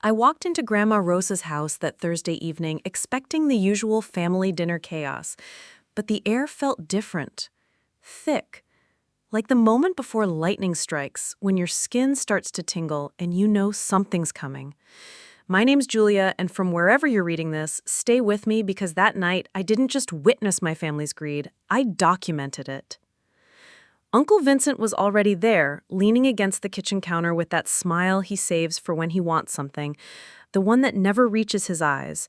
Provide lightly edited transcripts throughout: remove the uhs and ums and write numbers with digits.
I walked into Grandma Rosa's house that Thursday evening expecting the usual family dinner chaos, but the air felt different. Thick. Like the moment before lightning strikes, when your skin starts to tingle and you know something's coming. My name's Julia, and from wherever you're reading this, stay with me because that night I didn't just witness my family's greed, I documented it. Uncle Vincent was already there, leaning against the kitchen counter with that smile he saves for when he wants something, the one that never reaches his eyes.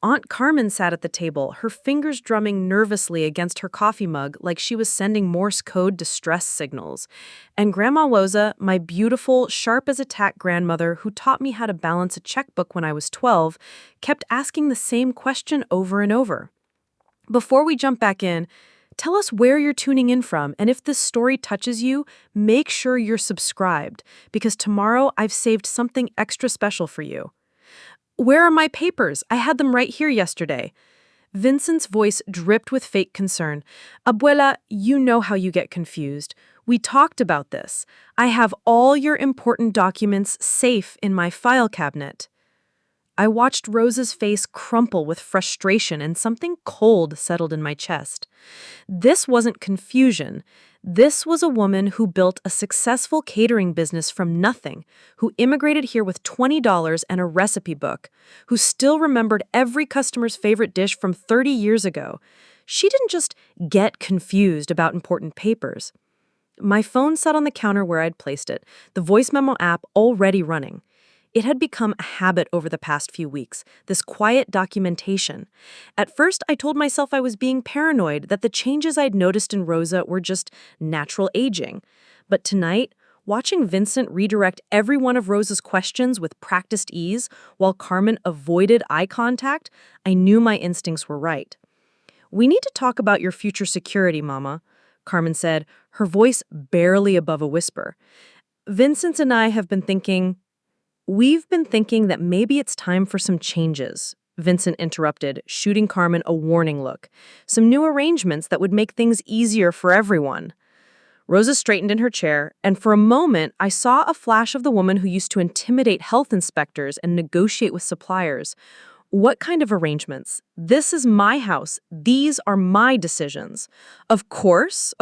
Aunt Carmen sat at the table, her fingers drumming nervously against her coffee mug like she was sending Morse code distress signals. And Grandma Rosa, my beautiful, sharp-as-a-tack grandmother who taught me how to balance a checkbook when I was 12, kept asking the same question over and over. Before we jump back in, tell us where you're tuning in from, and if this story touches you, make sure you're subscribed, because tomorrow I've saved something extra special for you. Where are my papers? I had them right here yesterday. Vincent's voice dripped with fake concern. Abuela, you know how you get confused. We talked about this. I have all your important documents safe in my file cabinet. I watched Rosa's face crumple with frustration and something cold settled in my chest. This wasn't confusion. This was a woman who built a successful catering business from nothing, who immigrated here with $20 and a recipe book, who still remembered every customer's favorite dish from 30 years ago. She didn't just get confused about important papers. My phone sat on the counter where I'd placed it, the voice memo app already running. It had become a habit over the past few weeks, this quiet documentation. At first, I told myself I was being paranoid, that the changes I'd noticed in Rosa were just natural aging. But tonight, watching Vincent redirect every one of Rosa's questions with practiced ease, while Carmen avoided eye contact, I knew my instincts were right. "We need to talk about your future security, Mama," Carmen said, her voice barely above a whisper. "Vincent and I have been thinking..." "We've been thinking that maybe it's time for some changes," Vincent interrupted, shooting Carmen a warning look. "Some new arrangements that would make things easier for everyone." Rosa straightened in her chair, and for a moment I saw a flash of the woman who used to intimidate health inspectors and negotiate with suppliers. "What kind of arrangements? This is my house. These are my decisions." Of course,"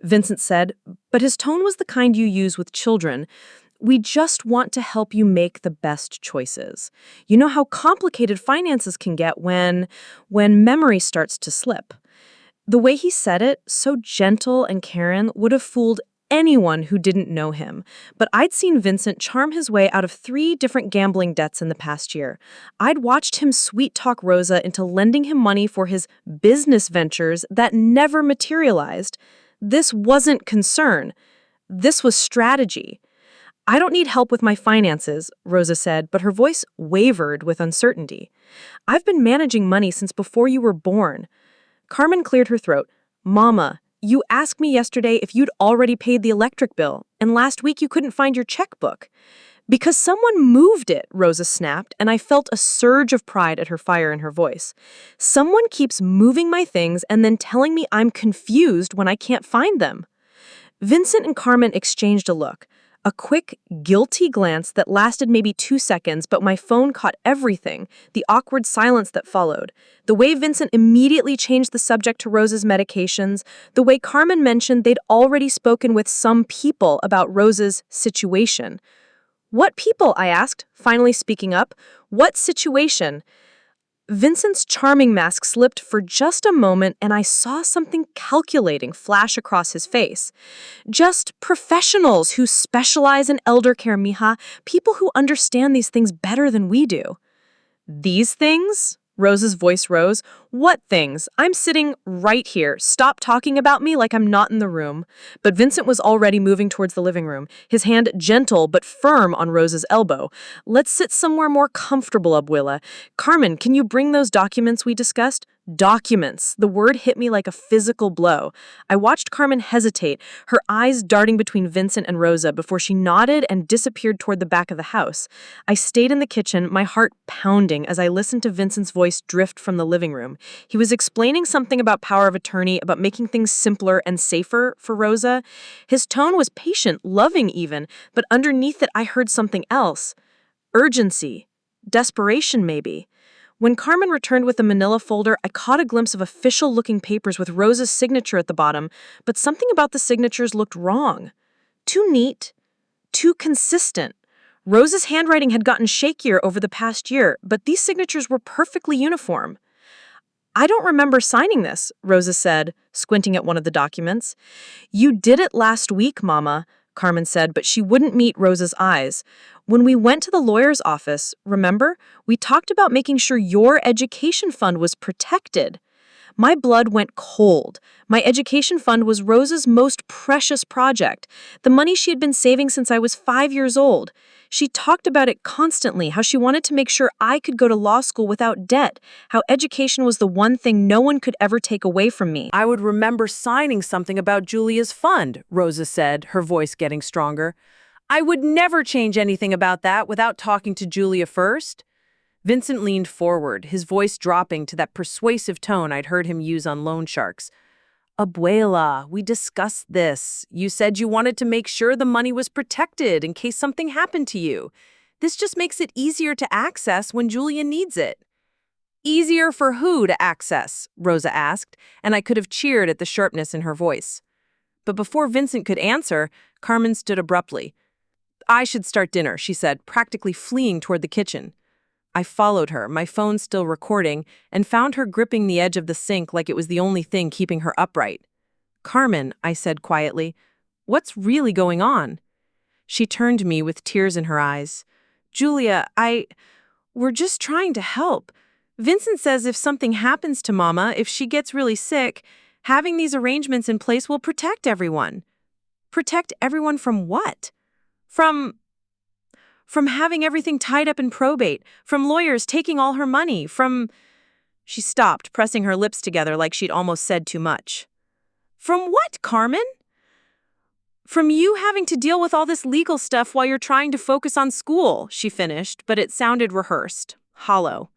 Vincent said, but his tone was the kind you use with children. "We just want to help you make the best choices. You know how complicated finances can get when memory starts to slip." The way he said it, so gentle and caring, would have fooled anyone who didn't know him. But I'd seen Vincent charm his way out of 3 different gambling debts in the past year. I'd watched him sweet-talk Rosa into lending him money for his business ventures that never materialized. This wasn't concern. This was strategy. "I don't need help with my finances," Rosa said, but her voice wavered with uncertainty. "I've been managing money since before you were born." Carmen cleared her throat. "Mama, you asked me yesterday if you'd already paid the electric bill, and last week you couldn't find your checkbook." "Because someone moved it," Rosa snapped, and I felt a surge of pride at her fire in her voice. "Someone keeps moving my things and then telling me I'm confused when I can't find them." Vincent and Carmen exchanged a look. A quick, guilty glance that lasted maybe 2 seconds, but my phone caught everything, the awkward silence that followed, the way Vincent immediately changed the subject to Rosa's medications, the way Carmen mentioned they'd already spoken with some people about Rosa's situation. "What people?" I asked, finally speaking up. "What situation?" Vincent's charming mask slipped for just a moment, and I saw something calculating flash across his face. "Just professionals who specialize in elder care, mija, people who understand these things better than we do." "These things?" Rosa's voice rose. "What things? I'm sitting right here. Stop talking about me like I'm not in the room." But Vincent was already moving towards the living room, his hand gentle but firm on Rosa's elbow. "Let's sit somewhere more comfortable, Abuela. Carmen, can you bring those documents we discussed?" Documents. The word hit me like a physical blow. I watched Carmen hesitate, her eyes darting between Vincent and Rosa before she nodded and disappeared toward the back of the house. I stayed in the kitchen, my heart pounding as I listened to Vincent's voice drift from the living room. He was explaining something about power of attorney, about making things simpler and safer for Rosa. His tone was patient, loving even, but underneath it I heard something else. Urgency. Desperation, maybe. When Carmen returned with the manila folder, I caught a glimpse of official-looking papers with Rosa's signature at the bottom, but something about the signatures looked wrong. Too neat, too consistent. Rosa's handwriting had gotten shakier over the past year, but these signatures were perfectly uniform. I don't remember signing this, Rosa said, squinting at one of the documents. You did it last week, Mama, Carmen said, but she wouldn't meet Rosa's eyes. When we went to the lawyer's office, remember, we talked about making sure your education fund was protected. My blood went cold. My education fund was Rosa's most precious project, the money she had been saving since I was 5 years old. She talked about it constantly, how she wanted to make sure I could go to law school without debt, how education was the one thing no one could ever take away from me. I would remember signing something about Julia's fund, Rosa said, her voice getting stronger. I would never change anything about that without talking to Julia first. Vincent leaned forward, his voice dropping to that persuasive tone I'd heard him use on loan sharks. Abuela, we discussed this. You said you wanted to make sure the money was protected in case something happened to you. This just makes it easier to access when Julia needs it. Easier for who to access? Rosa asked, and I could have cheered at the sharpness in her voice. But before Vincent could answer, Carmen stood abruptly. I should start dinner, she said, practically fleeing toward the kitchen. I followed her, my phone still recording, and found her gripping the edge of the sink like it was the only thing keeping her upright. Carmen, I said quietly, what's really going on? She turned to me with tears in her eyes. Julia, we're just trying to help. Vincent says if something happens to Mama, if she gets really sick, having these arrangements in place will protect everyone. Protect everyone from what? From having everything tied up in probate, from lawyers taking all her money, from... She stopped, pressing her lips together like she'd almost said too much. From what, Carmen? From you having to deal with all this legal stuff while you're trying to focus on school, she finished, but it sounded rehearsed, hollow.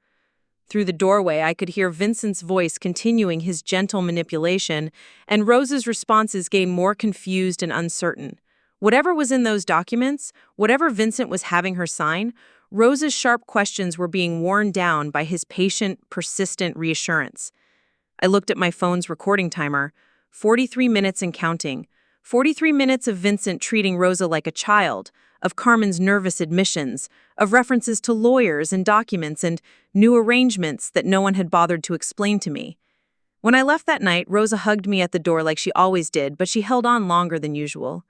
Through the doorway, I could hear Vincent's voice continuing his gentle manipulation, and Rosa's responses getting more confused and uncertain. Whatever was in those documents, whatever Vincent was having her sign, Rosa's sharp questions were being worn down by his patient, persistent reassurance. I looked at my phone's recording timer, 43 minutes and counting. 43 minutes of Vincent treating Rosa like a child, of Carmen's nervous admissions, of references to lawyers and documents and new arrangements that no one had bothered to explain to me. When I left that night, Rosa hugged me at the door like she always did, but she held on longer than usual.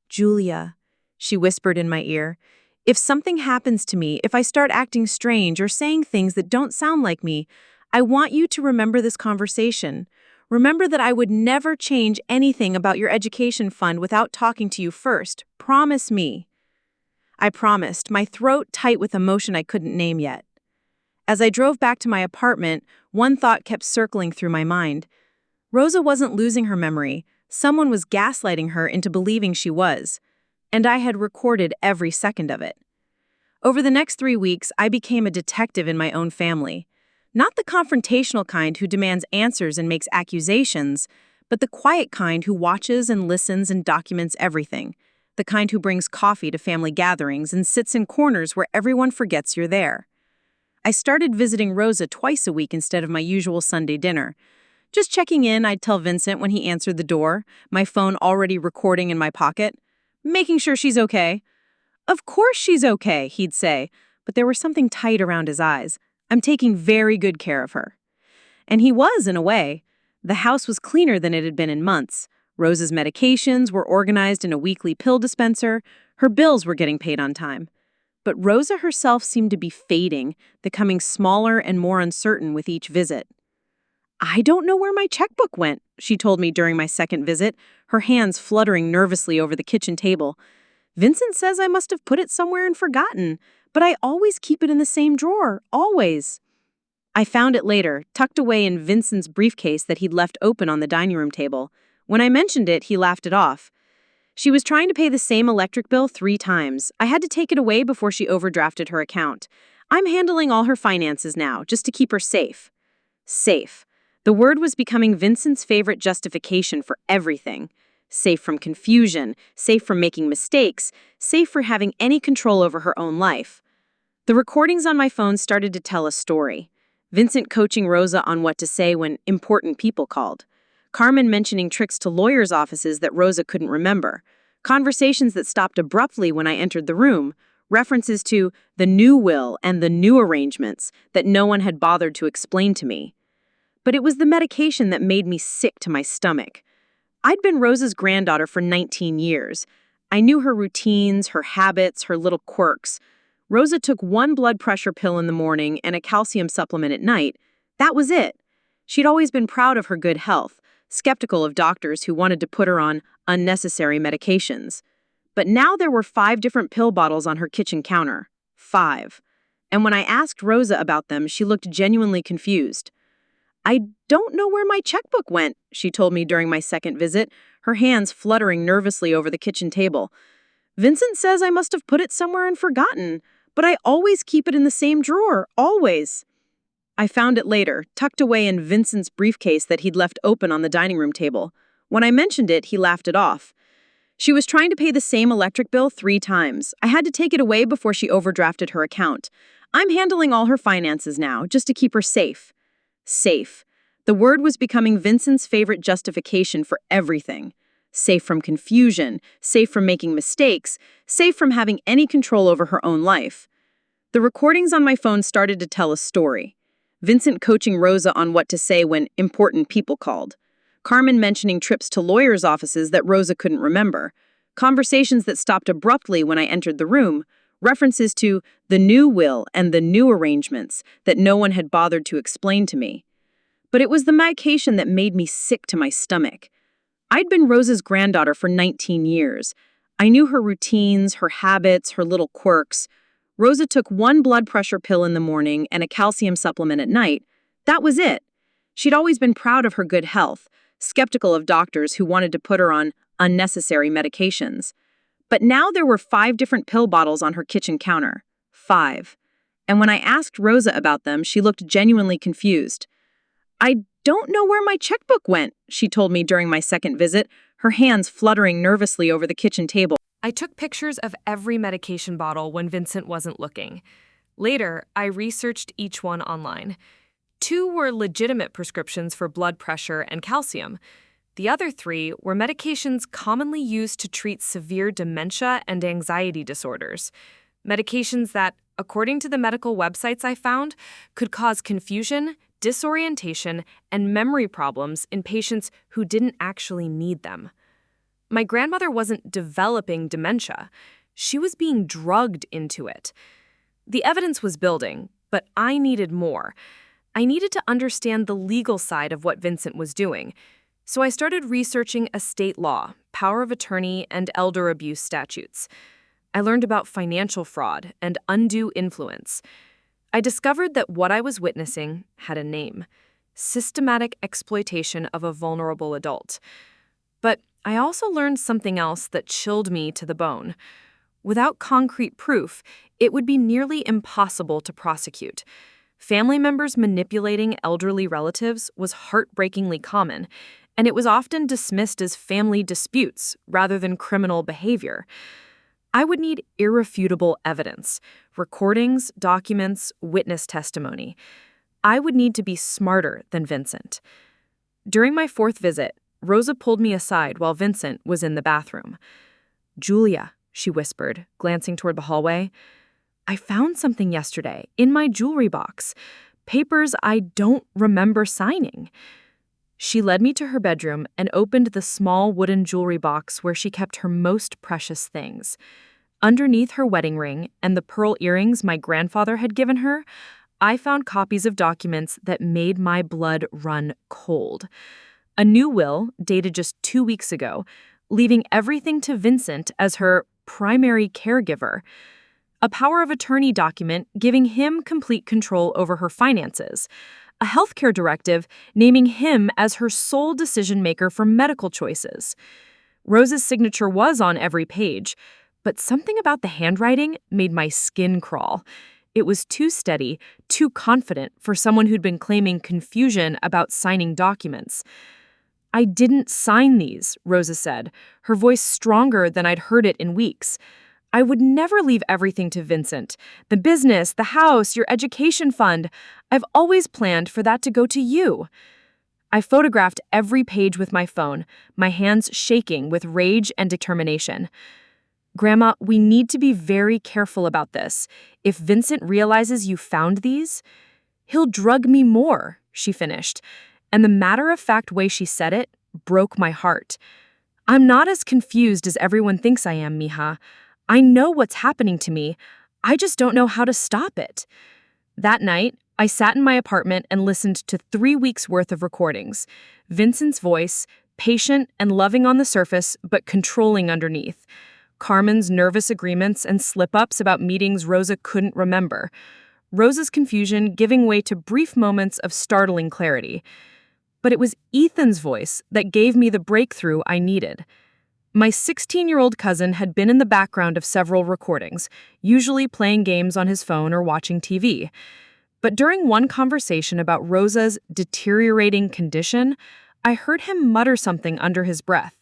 Julia, she whispered in my ear, if something happens to me, if I start acting strange or saying things that don't sound like me, I want you to remember this conversation. Remember that I would never change anything about your education fund without talking to you first. Promise me. I promised, my throat tight with emotion I couldn't name yet. As I drove back to my apartment, one thought kept circling through my mind. Rosa wasn't losing her memory. Someone was gaslighting her into believing she was, and I had recorded every second of it. Over the next 3 weeks, I became a detective in my own family. Not the confrontational kind who demands answers and makes accusations, but the quiet kind who watches and listens and documents everything. The kind who brings coffee to family gatherings and sits in corners where everyone forgets you're there. I started visiting Rosa twice a week instead of my usual Sunday dinner. Just checking in, I'd tell Vincent when he answered the door, my phone already recording in my pocket, making sure she's okay. Of course she's okay, he'd say, but there was something tight around his eyes. I'm taking very good care of her. And he was, in a way. The house was cleaner than it had been in months. Rosa's medications were organized in a weekly pill dispenser. Her bills were getting paid on time. But Rosa herself seemed to be fading, becoming smaller and more uncertain with each visit. I don't know where my checkbook went, she told me during my second visit, her hands fluttering nervously over the kitchen table. Vincent says I must have put it somewhere and forgotten, but I always keep it in the same drawer, always. I found it later, tucked away in Vincent's briefcase that he'd left open on the dining room table. When I mentioned it, he laughed it off. She was trying to pay the same electric bill 3 times. I had to take it away before she overdrafted her account. I'm handling all her finances now, just to keep her safe. Safe. The word was becoming Vincent's favorite justification for everything. Safe from confusion, safe from making mistakes, safe for having any control over her own life. The recordings on my phone started to tell a story. Vincent coaching Rosa on what to say when important people called. Carmen mentioning tricks to lawyers' offices that Rosa couldn't remember. Conversations that stopped abruptly when I entered the room. References to the new will and the new arrangements that no one had bothered to explain to me. But it was the medication that made me sick to my stomach. I'd been Rosa's granddaughter for 19 years. I knew her routines, her habits, her little quirks. Rosa took one blood pressure pill in the morning and a calcium supplement at night. That was it. She'd always been proud of her good health, skeptical of doctors who wanted to put her on unnecessary medications. But now there were 5 different pill bottles on her kitchen counter. 5. And when I asked Rosa about them, she looked genuinely confused. "I don't know where my checkbook went," she told me during my second visit, her hands fluttering nervously over the kitchen table. "Vincent says I must have put it somewhere and forgotten, but I always keep it in the same drawer, always." I found it later, tucked away in Vincent's briefcase that he'd left open on the dining room table. When I mentioned it, he laughed it off. She was trying to pay the same electric bill 3 times. I had to take it away before she overdrafted her account. I'm handling all her finances now, just to keep her safe. Safe. The word was becoming Vincent's favorite justification for everything. Safe from confusion, safe from making mistakes, safe from having any control over her own life. The recordings on my phone started to tell a story. Vincent coaching Rosa on what to say when important people called. Carmen mentioning trips to lawyers' offices that Rosa couldn't remember. Conversations that stopped abruptly when I entered the room. References to the new will and the new arrangements that no one had bothered to explain to me. But it was the medication that made me sick to my stomach. I'd been Rosa's granddaughter for 19 years. I knew her routines, her habits, her little quirks. Rosa took one blood pressure pill in the morning and a calcium supplement at night. That was it. She'd always been proud of her good health, skeptical of doctors who wanted to put her on unnecessary medications. But now there were 5 different pill bottles on her kitchen counter. 5. And when I asked Rosa about them, she looked genuinely confused. "I don't know where my checkbook went," she told me during my second visit, her hands fluttering nervously over the kitchen table. I took pictures of every medication bottle when Vincent wasn't looking. Later, I researched each one online. 2 were legitimate prescriptions for blood pressure and calcium. The other 3 were medications commonly used to treat severe dementia and anxiety disorders. Medications that, according to the medical websites I found, could cause confusion, disorientation, and memory problems in patients who didn't actually need them. My grandmother wasn't developing dementia. She was being drugged into it. The evidence was building, but I needed more. I needed to understand the legal side of what Vincent was doing. So I started researching estate law, power of attorney, and elder abuse statutes. I learned about financial fraud and undue influence. I discovered that what I was witnessing had a name: systematic exploitation of a vulnerable adult. But I also learned something else that chilled me to the bone. Without concrete proof, it would be nearly impossible to prosecute. Family members manipulating elderly relatives was heartbreakingly common, and it was often dismissed as family disputes rather than criminal behavior. I would need irrefutable evidence: recordings, documents, witness testimony. I would need to be smarter than Vincent. During my 4th visit, Rosa pulled me aside while Vincent was in the bathroom. "Julia," she whispered, glancing toward the hallway, "I found something yesterday in my jewelry box. Papers I don't remember signing." She led me to her bedroom and opened the small wooden jewelry box where she kept her most precious things. Underneath her wedding ring and the pearl earrings my grandfather had given her, I found copies of documents that made my blood run cold. A new will, dated just 2 weeks ago, leaving everything to Vincent as her primary caregiver. A power of attorney document giving him complete control over her finances. A healthcare directive naming him as her sole decision-maker for medical choices. Rosa's signature was on every page, but something about the handwriting made my skin crawl. It was too steady, too confident for someone who'd been claiming confusion about signing documents. "I didn't sign these," Rosa said, her voice stronger than I'd heard it in weeks. I would never leave everything to Vincent. The business, the house, your education fund. I've always planned for that to go to you. I photographed every page with my phone, my hands shaking with rage and determination. Grandma, we need to be very careful about this. If Vincent realizes you found these, he'll drug me more, she finished. And the matter-of-fact way she said it broke my heart. I'm not as confused as everyone thinks I am, mija. I know what's happening to me. I just don't know how to stop it. That night, I sat in my apartment and listened to 3 weeks' worth of recordings. Vincent's voice, patient and loving on the surface, but controlling underneath. Carmen's nervous agreements and slip-ups about meetings Rosa couldn't remember. Rosa's confusion giving way to brief moments of startling clarity. But it was Ethan's voice that gave me the breakthrough I needed. My 16-year-old cousin had been in the background of several recordings, usually playing games on his phone or watching TV. But during one conversation about Rosa's deteriorating condition, I heard him mutter something under his breath.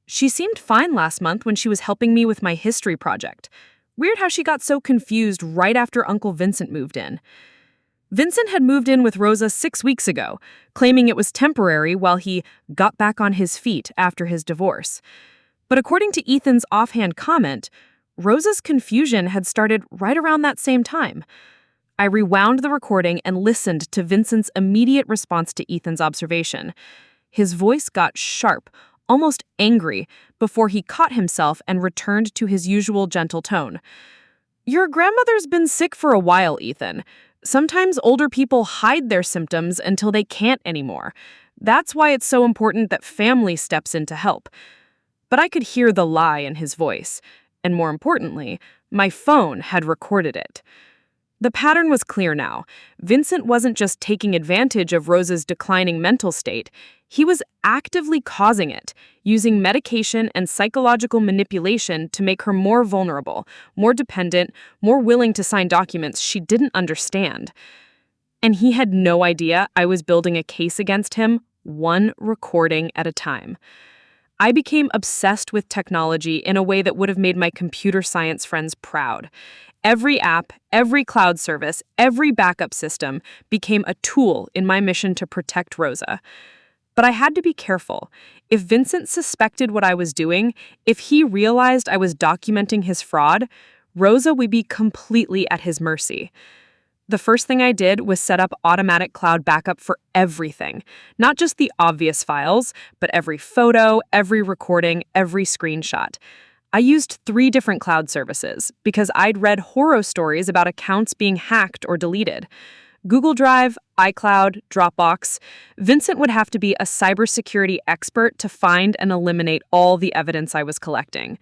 She seemed fine last month when she was helping me with my history project. Weird how she got so confused right after Uncle Vincent moved in. Vincent had moved in with Rosa 6 weeks ago, claiming it was temporary while he got back on his feet after his divorce. But according to Ethan's offhand comment, Rosa's confusion had started right around that same time. I rewound the recording and listened to Vincent's immediate response to Ethan's observation. His voice got sharp, almost angry, before he caught himself and returned to his usual gentle tone. Your grandmother's been sick for a while, Ethan. Sometimes older people hide their symptoms until they can't anymore. That's why it's so important that family steps in to help. But I could hear the lie in his voice, and more importantly, my phone had recorded it. The pattern was clear now. Vincent wasn't just taking advantage of Rosa's declining mental state. He was actively causing it, using medication and psychological manipulation to make her more vulnerable, more dependent, more willing to sign documents she didn't understand. And he had no idea I was building a case against him, one recording at a time. I became obsessed with technology in a way that would have made my computer science friends proud. Every app, every cloud service, every backup system became a tool in my mission to protect Rosa. But I had to be careful. If Vincent suspected what I was doing, if he realized I was documenting his fraud, Rosa would be completely at his mercy. The first thing I did was set up automatic cloud backup for everything. Not just the obvious files, but every photo, every recording, every screenshot. I used 3 different cloud services because I'd read horror stories about accounts being hacked or deleted. Google Drive, iCloud, Dropbox. Vincent would have to be a cybersecurity expert to find and eliminate all the evidence I was collecting.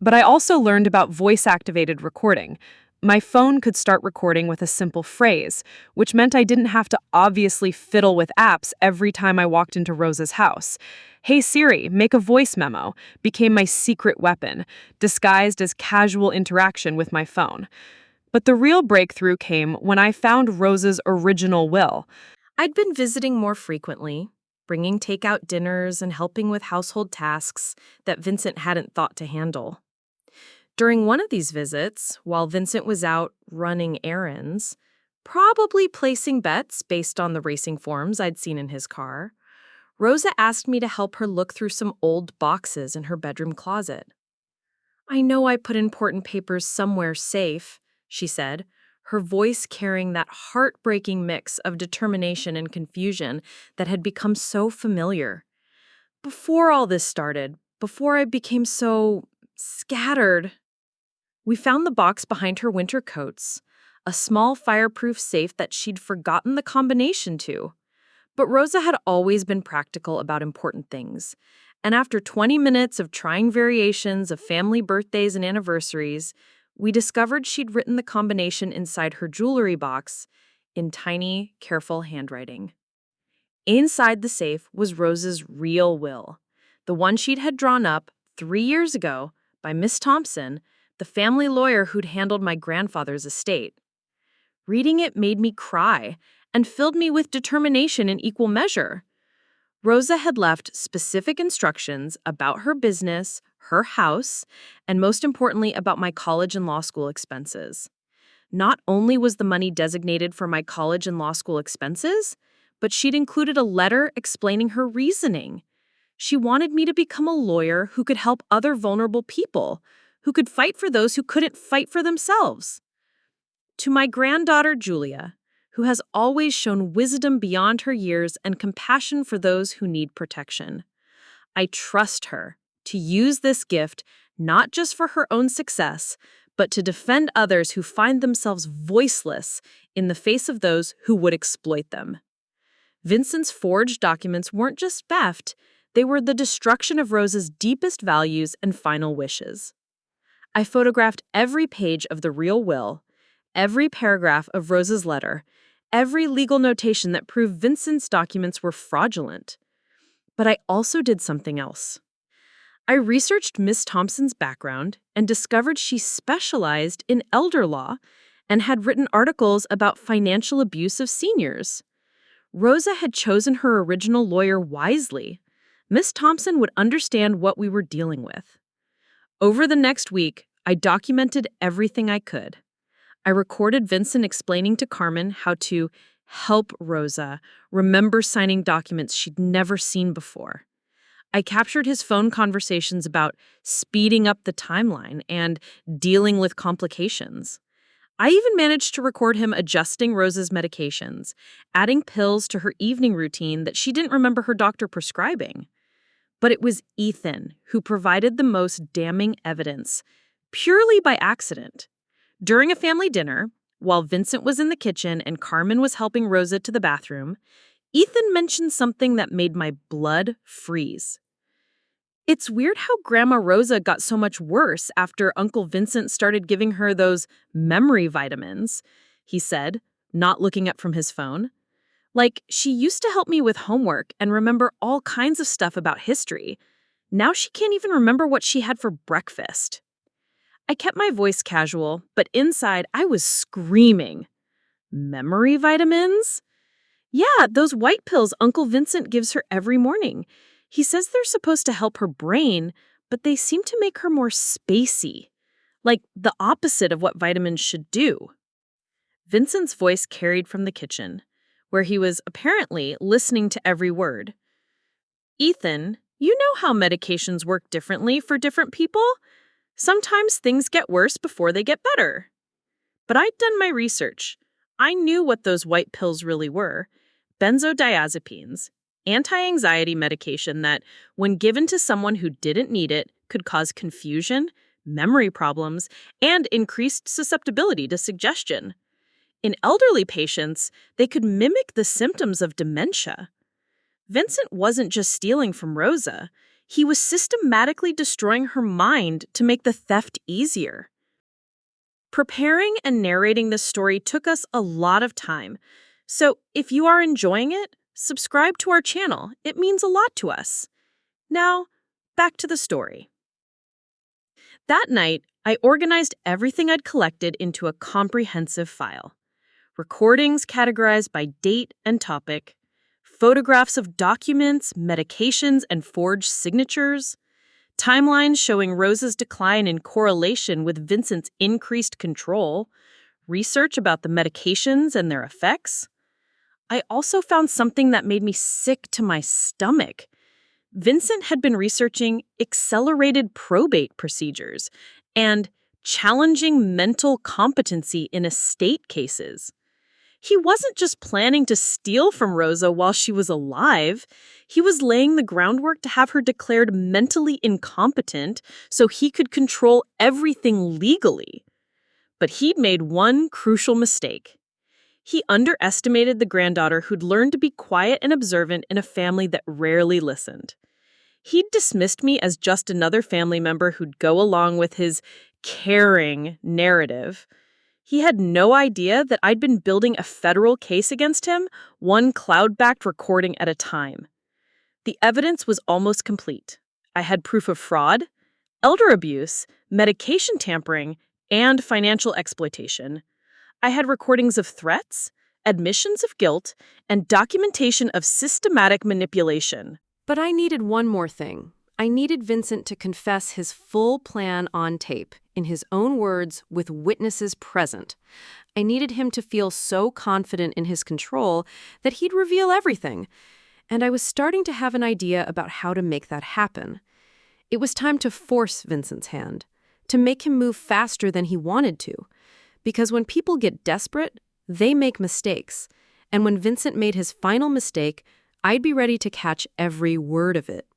But I also learned about voice-activated recording. My phone could start recording with a simple phrase, which meant I didn't have to obviously fiddle with apps every time I walked into Rosa's house. Hey Siri, make a voice memo became my secret weapon, disguised as casual interaction with my phone. But the real breakthrough came when I found Rosa's original will. I'd been visiting more frequently, bringing takeout dinners and helping with household tasks that Vincent hadn't thought to handle. During one of these visits, while Vincent was out running errands, probably placing bets based on the racing forms I'd seen in his car, Rosa asked me to help her look through some old boxes in her bedroom closet. I know I put important papers somewhere safe, she said, her voice carrying that heartbreaking mix of determination and confusion that had become so familiar. Before all this started, before I became so scattered, we found the box behind her winter coats, a small fireproof safe that she'd forgotten the combination to. But Rosa had always been practical about important things, and after 20 minutes of trying variations of family birthdays and anniversaries, we discovered she'd written the combination inside her jewelry box in tiny, careful handwriting. Inside the safe was Rosa's real will, the one she'd had drawn up 3 years ago by Miss Thompson, the family lawyer who'd handled my grandfather's estate. Reading it made me cry and filled me with determination in equal measure. Rosa had left specific instructions about her business, her house, and most importantly, about my college and law school expenses. Not only was the money designated for my college and law school expenses, but she'd included a letter explaining her reasoning. She wanted me to become a lawyer who could help other vulnerable people, who could fight for those who couldn't fight for themselves. To my granddaughter, Julia, who has always shown wisdom beyond her years and compassion for those who need protection. I trust her to use this gift not just for her own success, but to defend others who find themselves voiceless in the face of those who would exploit them. Vincent's forged documents weren't just theft, they were the destruction of Rosa's deepest values and final wishes. I photographed every page of the real will, every paragraph of Rosa's letter, every legal notation that proved Vincent's documents were fraudulent. But I also did something else. I researched Miss Thompson's background and discovered she specialized in elder law and had written articles about financial abuse of seniors. Rosa had chosen her original lawyer wisely. Miss Thompson would understand what we were dealing with. Over the next week, I documented everything I could. I recorded Vincent explaining to Carmen how to help Rosa remember signing documents she'd never seen before. I captured his phone conversations about speeding up the timeline and dealing with complications. I even managed to record him adjusting Rosa's medications, adding pills to her evening routine that she didn't remember her doctor prescribing. But it was Ethan who provided the most damning evidence, purely by accident. During a family dinner, while Vincent was in the kitchen and Carmen was helping Rosa to the bathroom, Ethan mentioned something that made my blood freeze. It's weird how Grandma Rosa got so much worse after Uncle Vincent started giving her those memory vitamins, he said, not looking up from his phone. Like, she used to help me with homework and remember all kinds of stuff about history. Now she can't even remember what she had for breakfast. I kept my voice casual, but inside I was screaming. Memory vitamins? Yeah, those white pills Uncle Vincent gives her every morning. He says they're supposed to help her brain, but they seem to make her more spacey. Like the opposite of what vitamins should do. Vincent's voice carried from the kitchen, where he was apparently listening to every word. Ethan, you know how medications work differently for different people? Sometimes things get worse before they get better. But I'd done my research. I knew what those white pills really were. Benzodiazepines, anti-anxiety medication that, when given to someone who didn't need it, could cause confusion, memory problems, and increased susceptibility to suggestion. In elderly patients, they could mimic the symptoms of dementia. Vincent wasn't just stealing from Rosa. He was systematically destroying her mind to make the theft easier. Preparing and narrating this story took us a lot of time. So if you are enjoying it, subscribe to our channel. It means a lot to us. Now, back to the story. That night, I organized everything I'd collected into a comprehensive file. Recordings categorized by date and topic, photographs of documents, medications, and forged signatures, timelines showing Rosa's decline in correlation with Vincent's increased control, research about the medications and their effects. I also found something that made me sick to my stomach. Vincent had been researching accelerated probate procedures and challenging mental competency in estate cases. He wasn't just planning to steal from Rosa while she was alive. He was laying the groundwork to have her declared mentally incompetent so he could control everything legally. But he'd made one crucial mistake. He underestimated the granddaughter who'd learned to be quiet and observant in a family that rarely listened. He'd dismissed me as just another family member who'd go along with his caring narrative. He had no idea that I'd been building a federal case against him, one cloud-backed recording at a time. The evidence was almost complete. I had proof of fraud, elder abuse, medication tampering, and financial exploitation. I had recordings of threats, admissions of guilt, and documentation of systematic manipulation. But I needed one more thing. I needed Vincent to confess his full plan on tape, in his own words, with witnesses present. I needed him to feel so confident in his control that he'd reveal everything. And I was starting to have an idea about how to make that happen. It was time to force Vincent's hand, to make him move faster than he wanted to. Because when people get desperate, they make mistakes. And when Vincent made his final mistake, I'd be ready to catch every word of it.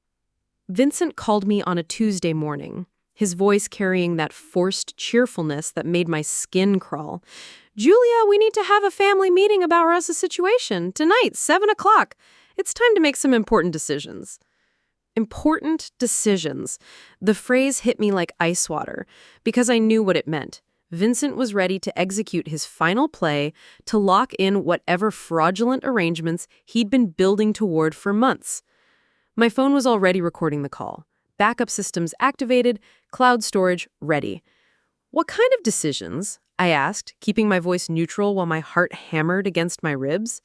Vincent called me on a Tuesday morning, his voice carrying that forced cheerfulness that made my skin crawl. "Julia, we need to have a family meeting about Rosa's situation. Tonight, 7 o'clock. It's time to make some important decisions." Important decisions. The phrase hit me like ice water, because I knew what it meant. Vincent was ready to execute his final play, to lock in whatever fraudulent arrangements he'd been building toward for months. My phone was already recording the call. Backup systems activated, cloud storage ready. "What kind of decisions?" I asked, keeping my voice neutral while my heart hammered against my ribs.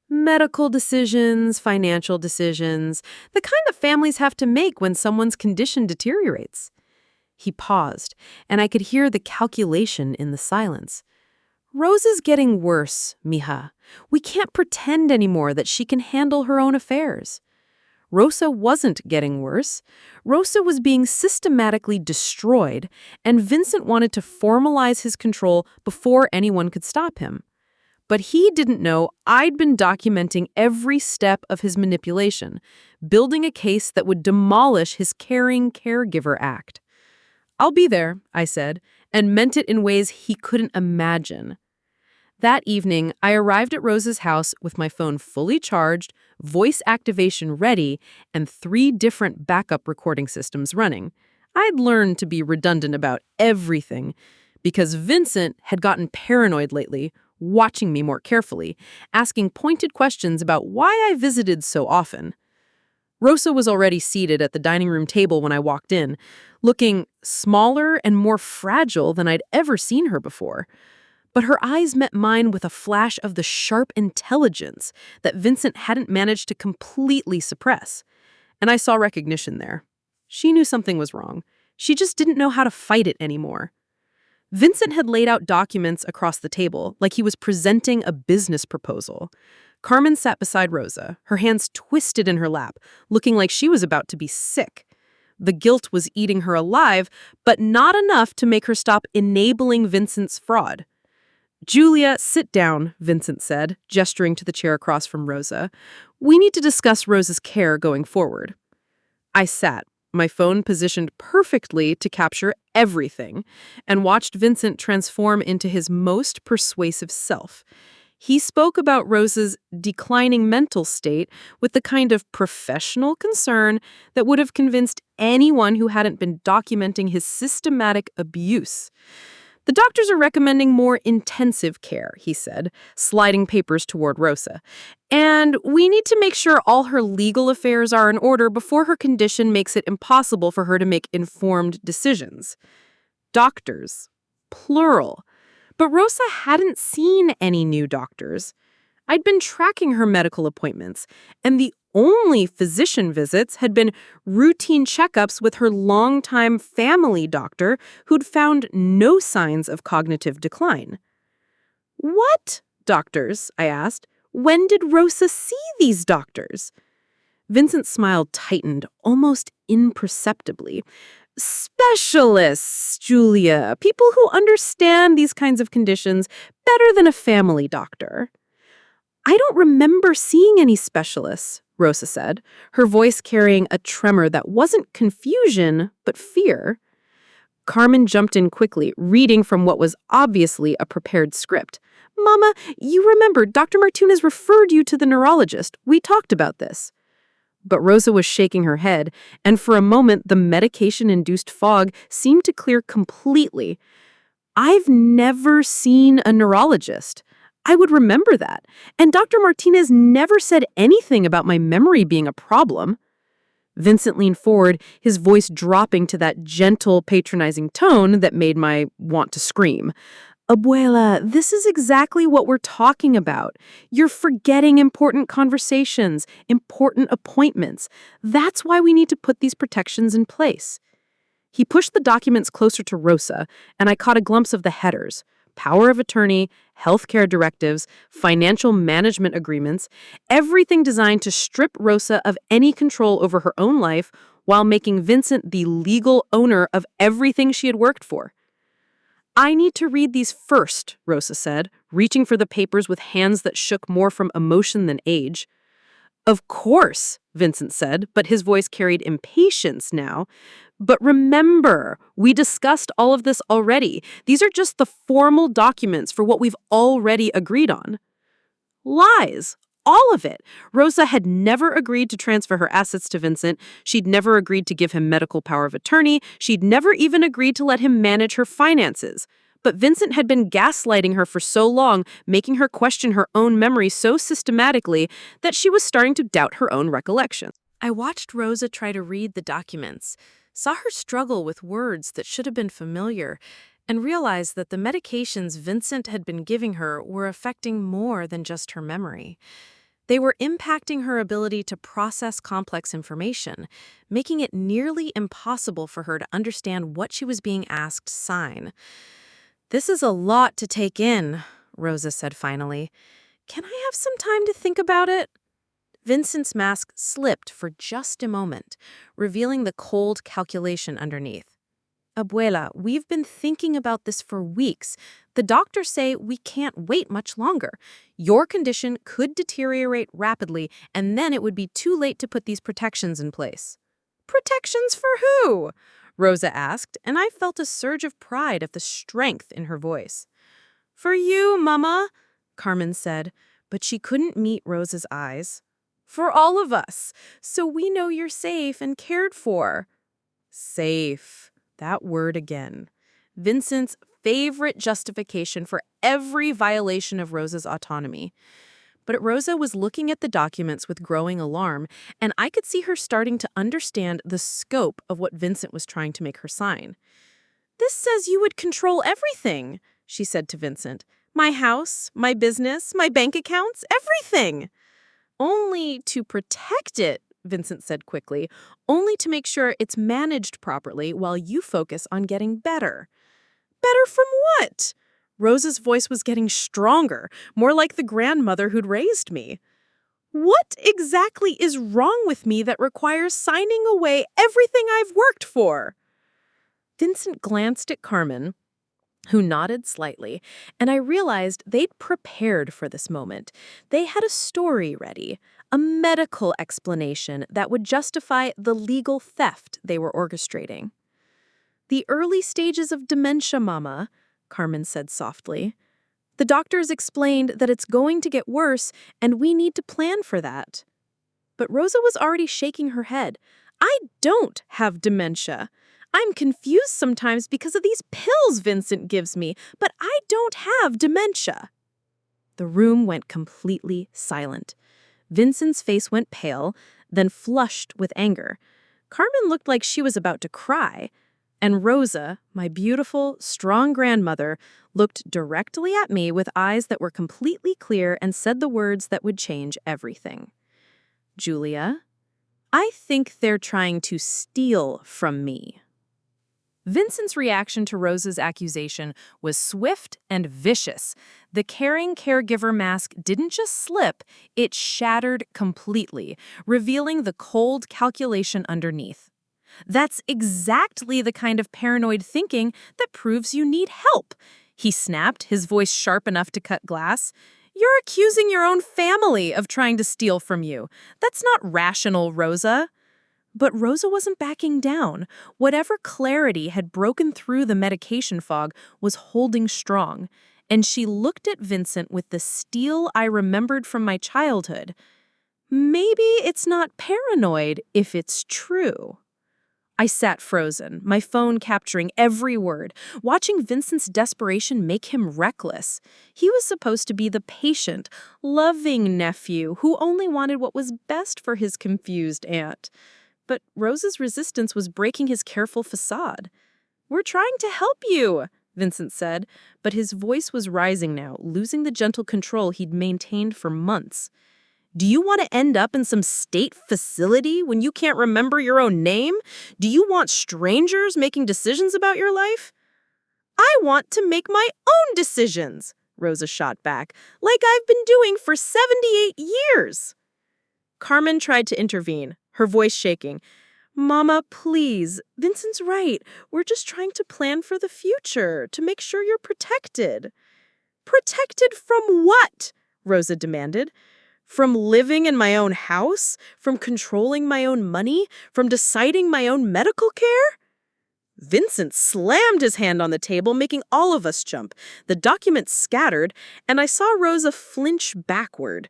"Medical decisions, financial decisions, the kind that families have to make when someone's condition deteriorates." He paused, and I could hear the calculation in the silence. "Rosa's getting worse, mija. We can't pretend anymore that she can handle her own affairs." Rosa wasn't getting worse. Rosa was being systematically destroyed, and Vincent wanted to formalize his control before anyone could stop him. But he didn't know I'd been documenting every step of his manipulation, building a case that would demolish his caring caregiver act. "I'll be there," I said, and meant it in ways he couldn't imagine. That evening, I arrived at Rosa's house with my phone fully charged, voice activation ready, and 3 different backup recording systems running. I'd learned to be redundant about everything, because Vincent had gotten paranoid lately, watching me more carefully, asking pointed questions about why I visited so often. Rosa was already seated at the dining room table when I walked in, looking smaller and more fragile than I'd ever seen her before. But her eyes met mine with a flash of the sharp intelligence that Vincent hadn't managed to completely suppress. And I saw recognition there. She knew something was wrong. She just didn't know how to fight it anymore. Vincent had laid out documents across the table, like he was presenting a business proposal. Carmen sat beside Rosa, her hands twisted in her lap, looking like she was about to be sick. The guilt was eating her alive, but not enough to make her stop enabling Vincent's fraud. "Julia, sit down," Vincent said, gesturing to the chair across from Rosa. "We need to discuss Rosa's care going forward." I sat, my phone positioned perfectly to capture everything, and watched Vincent transform into his most persuasive self. He spoke about Rosa's declining mental state with the kind of professional concern that would have convinced anyone who hadn't been documenting his systematic abuse. "The doctors are recommending more intensive care," he said, sliding papers toward Rosa. "And we need to make sure all her legal affairs are in order before her condition makes it impossible for her to make informed decisions." Doctors. Plural. But Rosa hadn't seen any new doctors. I'd been tracking her medical appointments, and the only physician visits had been routine checkups with her longtime family doctor who'd found no signs of cognitive decline. "What doctors?" I asked. "When did Rosa see these doctors?" Vincent's smile tightened, almost imperceptibly. "Specialists, Julia. People who understand these kinds of conditions better than a family doctor." "I don't remember seeing any specialists," Rosa said, her voice carrying a tremor that wasn't confusion, but fear. Carmen jumped in quickly, reading from what was obviously a prepared script. "Mama, you remember Dr. Martinez referred you to the neurologist. We talked about this." But Rosa was shaking her head, and for a moment the medication-induced fog seemed to clear completely. "I've never seen a neurologist. I would remember that. And Dr. Martinez never said anything about my memory being a problem." Vincent leaned forward, his voice dropping to that gentle, patronizing tone that made my want to scream. Abuela, this is exactly what we're talking about. You're forgetting important conversations, important appointments. That's why we need to put these protections in place. He pushed the documents closer to Rosa, and I caught a glimpse of the headers: power of attorney, healthcare directives, financial management agreements, everything designed to strip Rosa of any control over her own life while making Vincent the legal owner of everything she had worked for. I need to read these first, Rosa said, reaching for the papers with hands that shook more from emotion than age. Of course, Vincent said, but his voice carried impatience now. But remember, we discussed all of this already. These are just the formal documents for what we've already agreed on. Lies. All of it. Rosa had never agreed to transfer her assets to Vincent. She'd never agreed to give him medical power of attorney. She'd never even agreed to let him manage her finances. But Vincent had been gaslighting her for so long, making her question her own memory so systematically that she was starting to doubt her own recollection. I watched Rosa try to read the documents, saw her struggle with words that should have been familiar, and realized that the medications Vincent had been giving her were affecting more than just her memory. They were impacting her ability to process complex information, making it nearly impossible for her to understand what she was being asked to sign. "This is a lot to take in," Rosa said finally. "Can I have some time to think about it?" Vincent's mask slipped for just a moment, revealing the cold calculation underneath. "Abuela, we've been thinking about this for weeks. The doctors say we can't wait much longer. Your condition could deteriorate rapidly, and then it would be too late to put these protections in place." "Protections for who?" Rosa asked, and I felt a surge of pride at the strength in her voice. "For you, Mama," Carmen said, but she couldn't meet Rosa's eyes. "For all of us, so we know you're safe and cared for." Safe. That word again. Vincent's favorite justification for every violation of Rosa's autonomy. But Rosa was looking at the documents with growing alarm, and I could see her starting to understand the scope of what Vincent was trying to make her sign. "This says you would control everything," she said to Vincent. "My house, my business, my bank accounts, everything." "Only to protect it," Vincent said quickly, "only to make sure it's managed properly while you focus on getting better." "Better from what?" Rosa's voice was getting stronger, more like the grandmother who'd raised me. "What exactly is wrong with me that requires signing away everything I've worked for?" Vincent glanced at Carmen, who nodded slightly, and I realized they'd prepared for this moment. They had a story ready, a medical explanation that would justify the legal theft they were orchestrating. "The early stages of dementia, Mama," Carmen said softly. "The doctors explained that it's going to get worse, and we need to plan for that." But Rosa was already shaking her head. "I don't have dementia. I'm confused sometimes because of these pills Vincent gives me, but I don't have dementia." The room went completely silent. Vincent's face went pale, then flushed with anger. Carmen looked like she was about to cry. And Rosa, my beautiful, strong grandmother, looked directly at me with eyes that were completely clear and said the words that would change everything. "Julia, I think they're trying to steal from me." Vincent's reaction to Rosa's accusation was swift and vicious. The caring caregiver mask didn't just slip, it shattered completely, revealing the cold calculation underneath. "That's exactly the kind of paranoid thinking that proves you need help," he snapped, his voice sharp enough to cut glass. "You're accusing your own family of trying to steal from you. That's not rational, Rosa." But Rosa wasn't backing down. Whatever clarity had broken through the medication fog was holding strong, and she looked at Vincent with the steel I remembered from my childhood. "Maybe it's not paranoid if it's true." I sat frozen, my phone capturing every word, watching Vincent's desperation make him reckless. He was supposed to be the patient, loving nephew who only wanted what was best for his confused aunt. But Rosa's resistance was breaking his careful facade. "We're trying to help you," Vincent said, but his voice was rising now, losing the gentle control he'd maintained for months. Do you want to end up in some state facility when you can't remember your own name? Do you want strangers making decisions about your life? I want to make my own decisions, Rosa shot back, like I've been doing for 78 years. Carmen tried to intervene, her voice shaking. Mama, please. Vincent's right. We're just trying to plan for the future, to make sure you're protected. Protected from what? Rosa demanded. From living in my own house? From controlling my own money? From deciding my own medical care? Vincent slammed his hand on the table, making all of us jump. The documents scattered, and I saw Rosa flinch backward.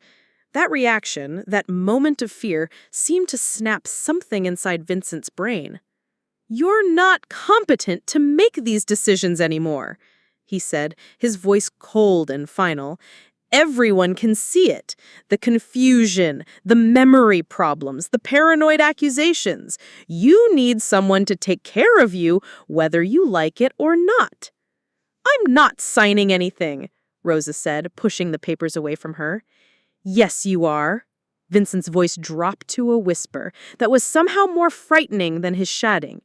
That reaction, that moment of fear, seemed to snap something inside Vincent's brain. You're not competent to make these decisions anymore, he said, his voice cold and final. Everyone can see it. The confusion, the memory problems, the paranoid accusations. You need someone to take care of you, whether you like it or not. I'm not signing anything, Rosa said, pushing the papers away from her. Yes, you are. Vincent's voice dropped to a whisper that was somehow more frightening than his shouting.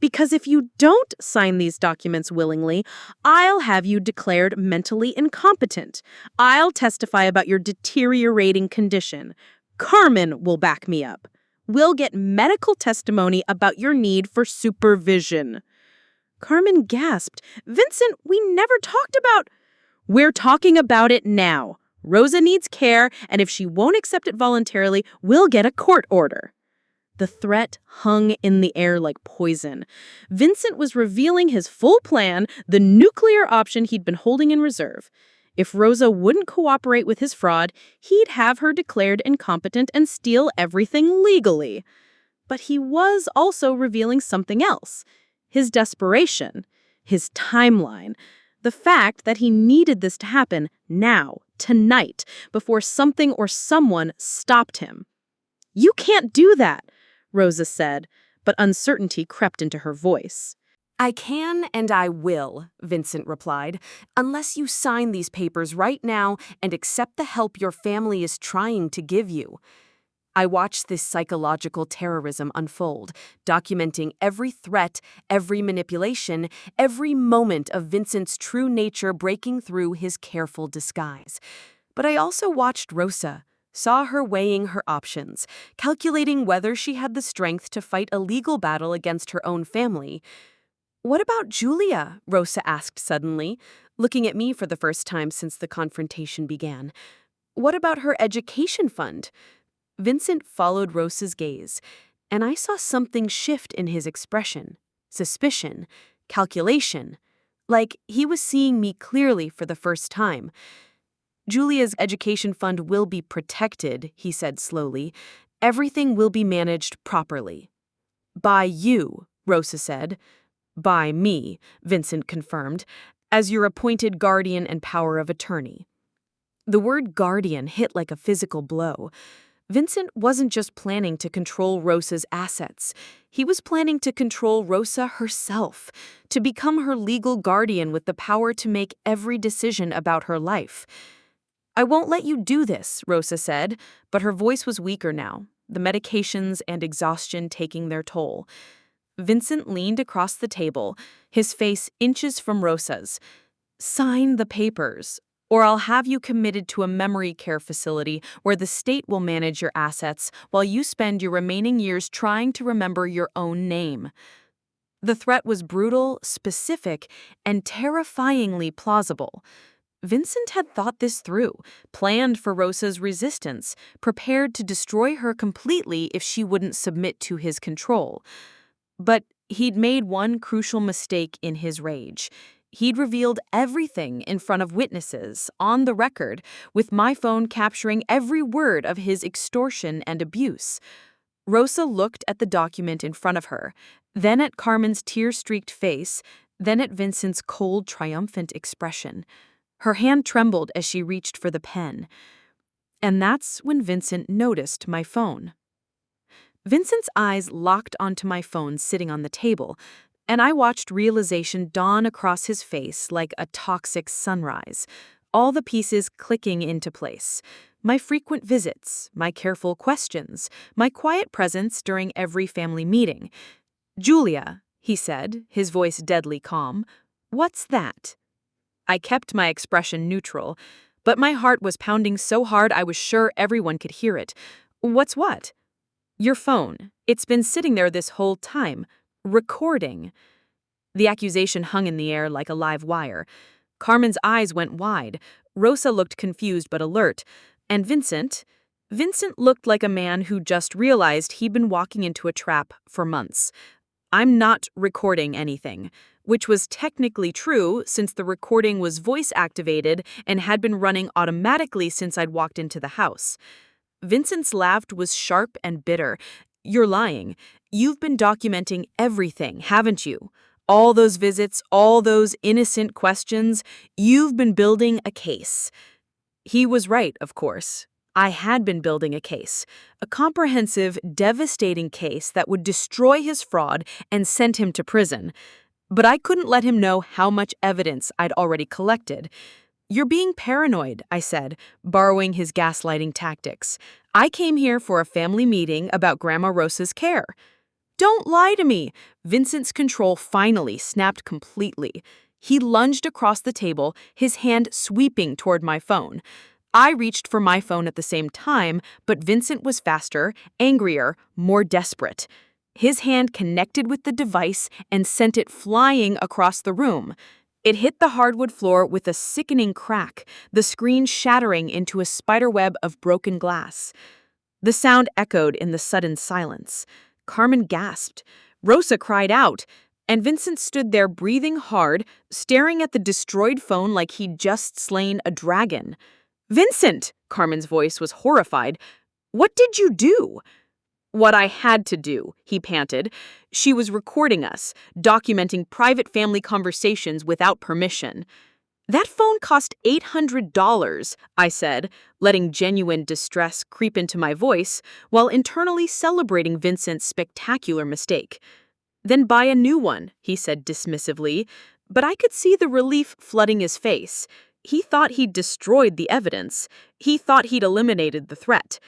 Because if you don't sign these documents willingly, I'll have you declared mentally incompetent. I'll testify about your deteriorating condition. Carmen will back me up. We'll get medical testimony about your need for supervision. Carmen gasped. Vincent, we never talked about... We're talking about it now. Rosa needs care, and if she won't accept it voluntarily, we'll get a court order. The threat hung in the air like poison. Vincent was revealing his full plan, the nuclear option he'd been holding in reserve. If Rosa wouldn't cooperate with his fraud, he'd have her declared incompetent and steal everything legally. But he was also revealing something else. His desperation. His timeline. The fact that he needed this to happen now, tonight, before something or someone stopped him. You can't do that, Rosa said, but uncertainty crept into her voice. I can and I will, Vincent replied, unless you sign these papers right now and accept the help your family is trying to give you. I watched this psychological terrorism unfold, documenting every threat, every manipulation, every moment of Vincent's true nature breaking through his careful disguise. But I also watched Rosa, saw her weighing her options, calculating whether she had the strength to fight a legal battle against her own family. What about Julia? Rosa asked suddenly, looking at me for the first time since the confrontation began. What about her education fund? Vincent followed Rosa's gaze, and I saw something shift in his expression. Suspicion, calculation, like he was seeing me clearly for the first time. Julia's education fund will be protected, he said slowly. Everything will be managed properly. By you, Rosa said. By me, Vincent confirmed, as your appointed guardian and power of attorney. The word guardian hit like a physical blow. Vincent wasn't just planning to control Rosa's assets. He was planning to control Rosa herself, to become her legal guardian with the power to make every decision about her life. I won't let you do this, Rosa said, but her voice was weaker now, the medications and exhaustion taking their toll. Vincent leaned across the table, his face inches from Rosa's. Sign the papers, or I'll have you committed to a memory care facility where the state will manage your assets while you spend your remaining years trying to remember your own name. The threat was brutal, specific, and terrifyingly plausible. Vincent had thought this through, planned for Rosa's resistance, prepared to destroy her completely if she wouldn't submit to his control. But he'd made one crucial mistake in his rage. He'd revealed everything in front of witnesses, on the record, with my phone capturing every word of his extortion and abuse. Rosa looked at the document in front of her, then at Carmen's tear-streaked face, then at Vincent's cold, triumphant expression. Her hand trembled as she reached for the pen. And that's when Vincent noticed my phone. Vincent's eyes locked onto my phone sitting on the table, And I watched realization dawn across his face like a toxic sunrise, all the pieces clicking into place. My frequent visits, my careful questions, my quiet presence during every family meeting. "Julia," he said, his voice deadly calm, "what's that?" I kept my expression neutral, but my heart was pounding so hard I was sure everyone could hear it. "What's what?" "Your phone. It's been sitting there this whole time. Recording." The accusation hung in the air like a live wire. Carmen's eyes went wide. Rosa looked confused but alert. And Vincent looked like a man who just realized he'd been walking into a trap for months. "I'm not recording anything," which was technically true since the recording was voice-activated and had been running automatically since I'd walked into the house. Vincent's laugh was sharp and bitter. "You're lying. You've been documenting everything, haven't you? All those visits, all those innocent questions. You've been building a case." He was right, of course. I had been building a case, a comprehensive, devastating case that would destroy his fraud and send him to prison. But I couldn't let him know how much evidence I'd already collected. "You're being paranoid," I said, borrowing his gaslighting tactics. "I came here for a family meeting about Grandma Rosa's care." "Don't lie to me!" Vincent's control finally snapped completely. He lunged across the table, his hand sweeping toward my phone. I reached for my phone at the same time, but Vincent was faster, angrier, more desperate. His hand connected with the device and sent it flying across the room. It hit the hardwood floor with a sickening crack, the screen shattering into a spiderweb of broken glass. The sound echoed in the sudden silence. Carmen gasped. Rosa cried out, and Vincent stood there breathing hard, staring at the destroyed phone like he'd just slain a dragon. "Vincent!" Carmen's voice was horrified. "What did you do?" "What I had to do," he panted. "She was recording us, documenting private family conversations without permission." "That phone cost $800, I said, letting genuine distress creep into my voice while internally celebrating Vincent's spectacular mistake. "Then buy a new one," he said dismissively, but I could see the relief flooding his face. He thought he'd destroyed the evidence. He thought he'd eliminated the threat.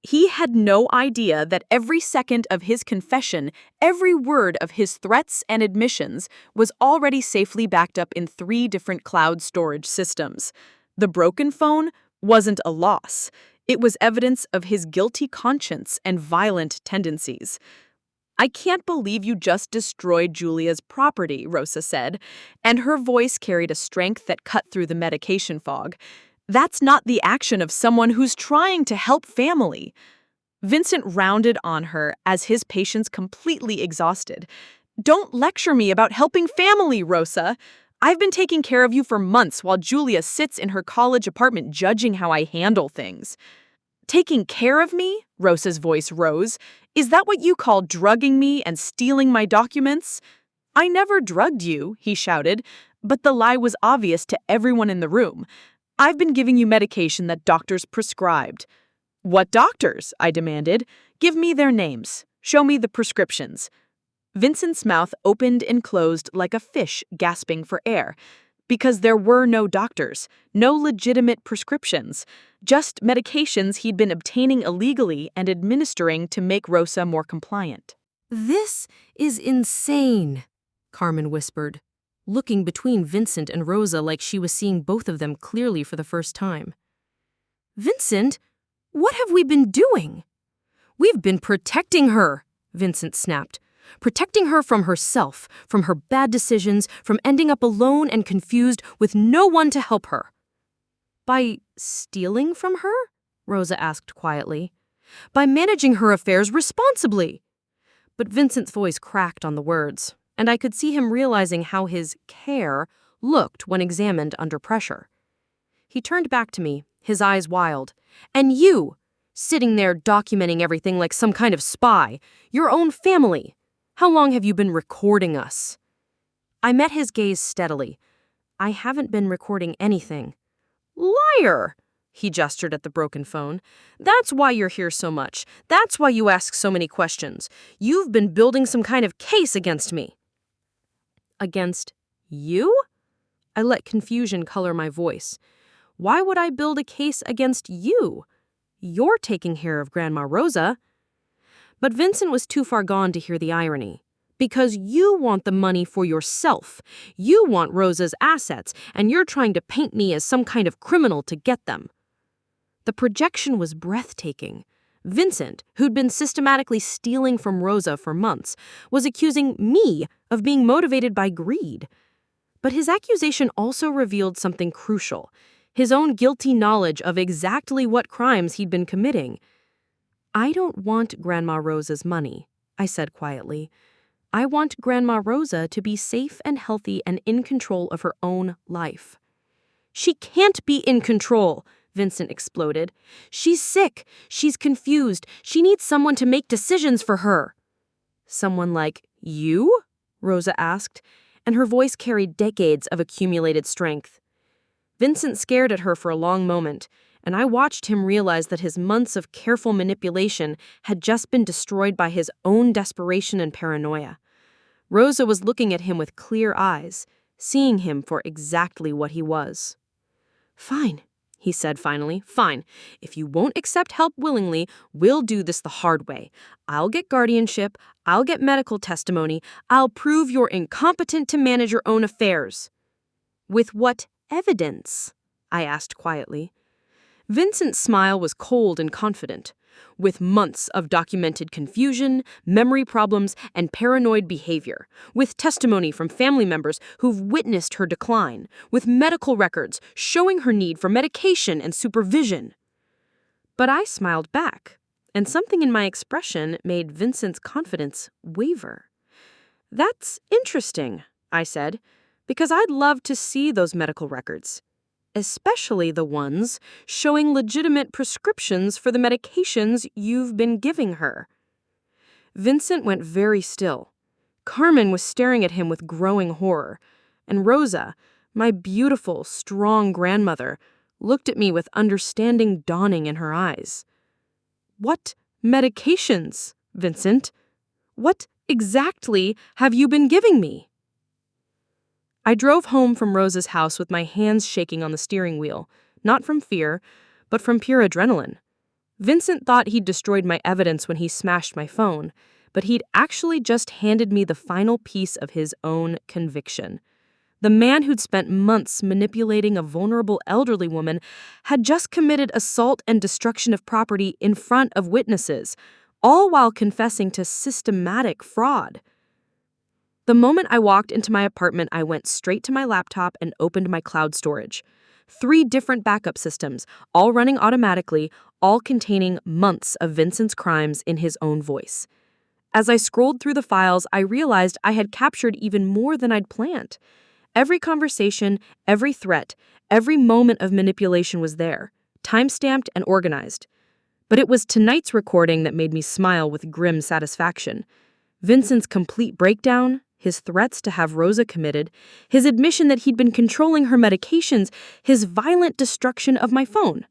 He had no idea that every second of his confession, every word of his threats and admissions, was already safely backed up in 3 different cloud storage systems. The broken phone wasn't a loss. It was evidence of his guilty conscience and violent tendencies. "I can't believe you just destroyed Julia's property," Rosa said, and her voice carried a strength that cut through the medication fog. "That's not the action of someone who's trying to help family." Vincent rounded on her as his patience completely exhausted. "Don't lecture me about helping family, Rosa. I've been taking care of you for months while Julia sits in her college apartment judging how I handle things." "Taking care of me?" Rosa's voice rose. "Is that what you call drugging me and stealing my documents?" "I never drugged you," he shouted, but the lie was obvious to everyone in the room. "I've been giving you medication that doctors prescribed." "What doctors?" I demanded. "Give me their names. Show me the prescriptions." Vincent's mouth opened and closed like a fish gasping for air. Because there were no doctors, no legitimate prescriptions, just medications he'd been obtaining illegally and administering to make Rosa more compliant. "This is insane," Carmen whispered, looking between Vincent and Rosa like she was seeing both of them clearly for the first time. "Vincent, what have we been doing?" "We've been protecting her," Vincent snapped. "Protecting her from herself, from her bad decisions, from ending up alone and confused with no one to help her." "By stealing from her?" Rosa asked quietly. "By managing her affairs responsibly." But Vincent's voice cracked on the words, and I could see him realizing how his care looked when examined under pressure. He turned back to me, his eyes wild. "And you, sitting there documenting everything like some kind of spy, your own family. How long have you been recording us?" I met his gaze steadily. "I haven't been recording anything." "Liar!" He gestured at the broken phone. "That's why you're here so much. That's why you ask so many questions. You've been building some kind of case against me." Against you? I let confusion color my voice. Why would I build a case against you? You're taking care of Grandma Rosa. But Vincent was too far gone to hear the irony. Because you want the money for yourself. You want Rosa's assets, and you're trying to paint me as some kind of criminal to get them. The projection was breathtaking. Vincent, who'd been systematically stealing from Rosa for months, was accusing me of being motivated by greed. But his accusation also revealed something crucial: his own guilty knowledge of exactly what crimes he'd been committing. I don't want Grandma Rosa's money, I said quietly. I want Grandma Rosa to be safe and healthy and in control of her own life. She can't be in control, Vincent exploded. She's sick. She's confused. She needs someone to make decisions for her. Someone like you? Rosa asked, and her voice carried decades of accumulated strength. Vincent stared at her for a long moment, and I watched him realize that his months of careful manipulation had just been destroyed by his own desperation and paranoia. Rosa was looking at him with clear eyes, seeing him for exactly what he was. Fine, he said finally. Fine. If you won't accept help willingly, we'll do this the hard way. I'll get guardianship. I'll get medical testimony. I'll prove you're incompetent to manage your own affairs. With what evidence? I asked quietly. Vincent's smile was cold and confident. With months of documented confusion, memory problems, and paranoid behavior. With testimony from family members who've witnessed her decline. With medical records showing her need for medication and supervision. But I smiled back, and something in my expression made Vincent's confidence waver. That's interesting, I said, because I'd love to see those medical records. Especially the ones showing legitimate prescriptions for the medications you've been giving her. Vincent went very still. Carmen was staring at him with growing horror, and Rosa, my beautiful, strong grandmother, looked at me with understanding dawning in her eyes. What medications, Vincent? What exactly have you been giving me? I drove home from Rosa's house with my hands shaking on the steering wheel, not from fear, but from pure adrenaline. Vincent thought he'd destroyed my evidence when he smashed my phone, but he'd actually just handed me the final piece of his own conviction. The man who'd spent months manipulating a vulnerable elderly woman had just committed assault and destruction of property in front of witnesses, all while confessing to systematic fraud. The moment I walked into my apartment, I went straight to my laptop and opened my cloud storage. 3 different backup systems, all running automatically, all containing months of Vincent's crimes in his own voice. As I scrolled through the files, I realized I had captured even more than I'd planned. Every conversation, every threat, every moment of manipulation was there, time-stamped and organized. But it was tonight's recording that made me smile with grim satisfaction. Vincent's complete breakdown, his threats to have Rosa committed, his admission that he'd been controlling her medications, his violent destruction of my phone.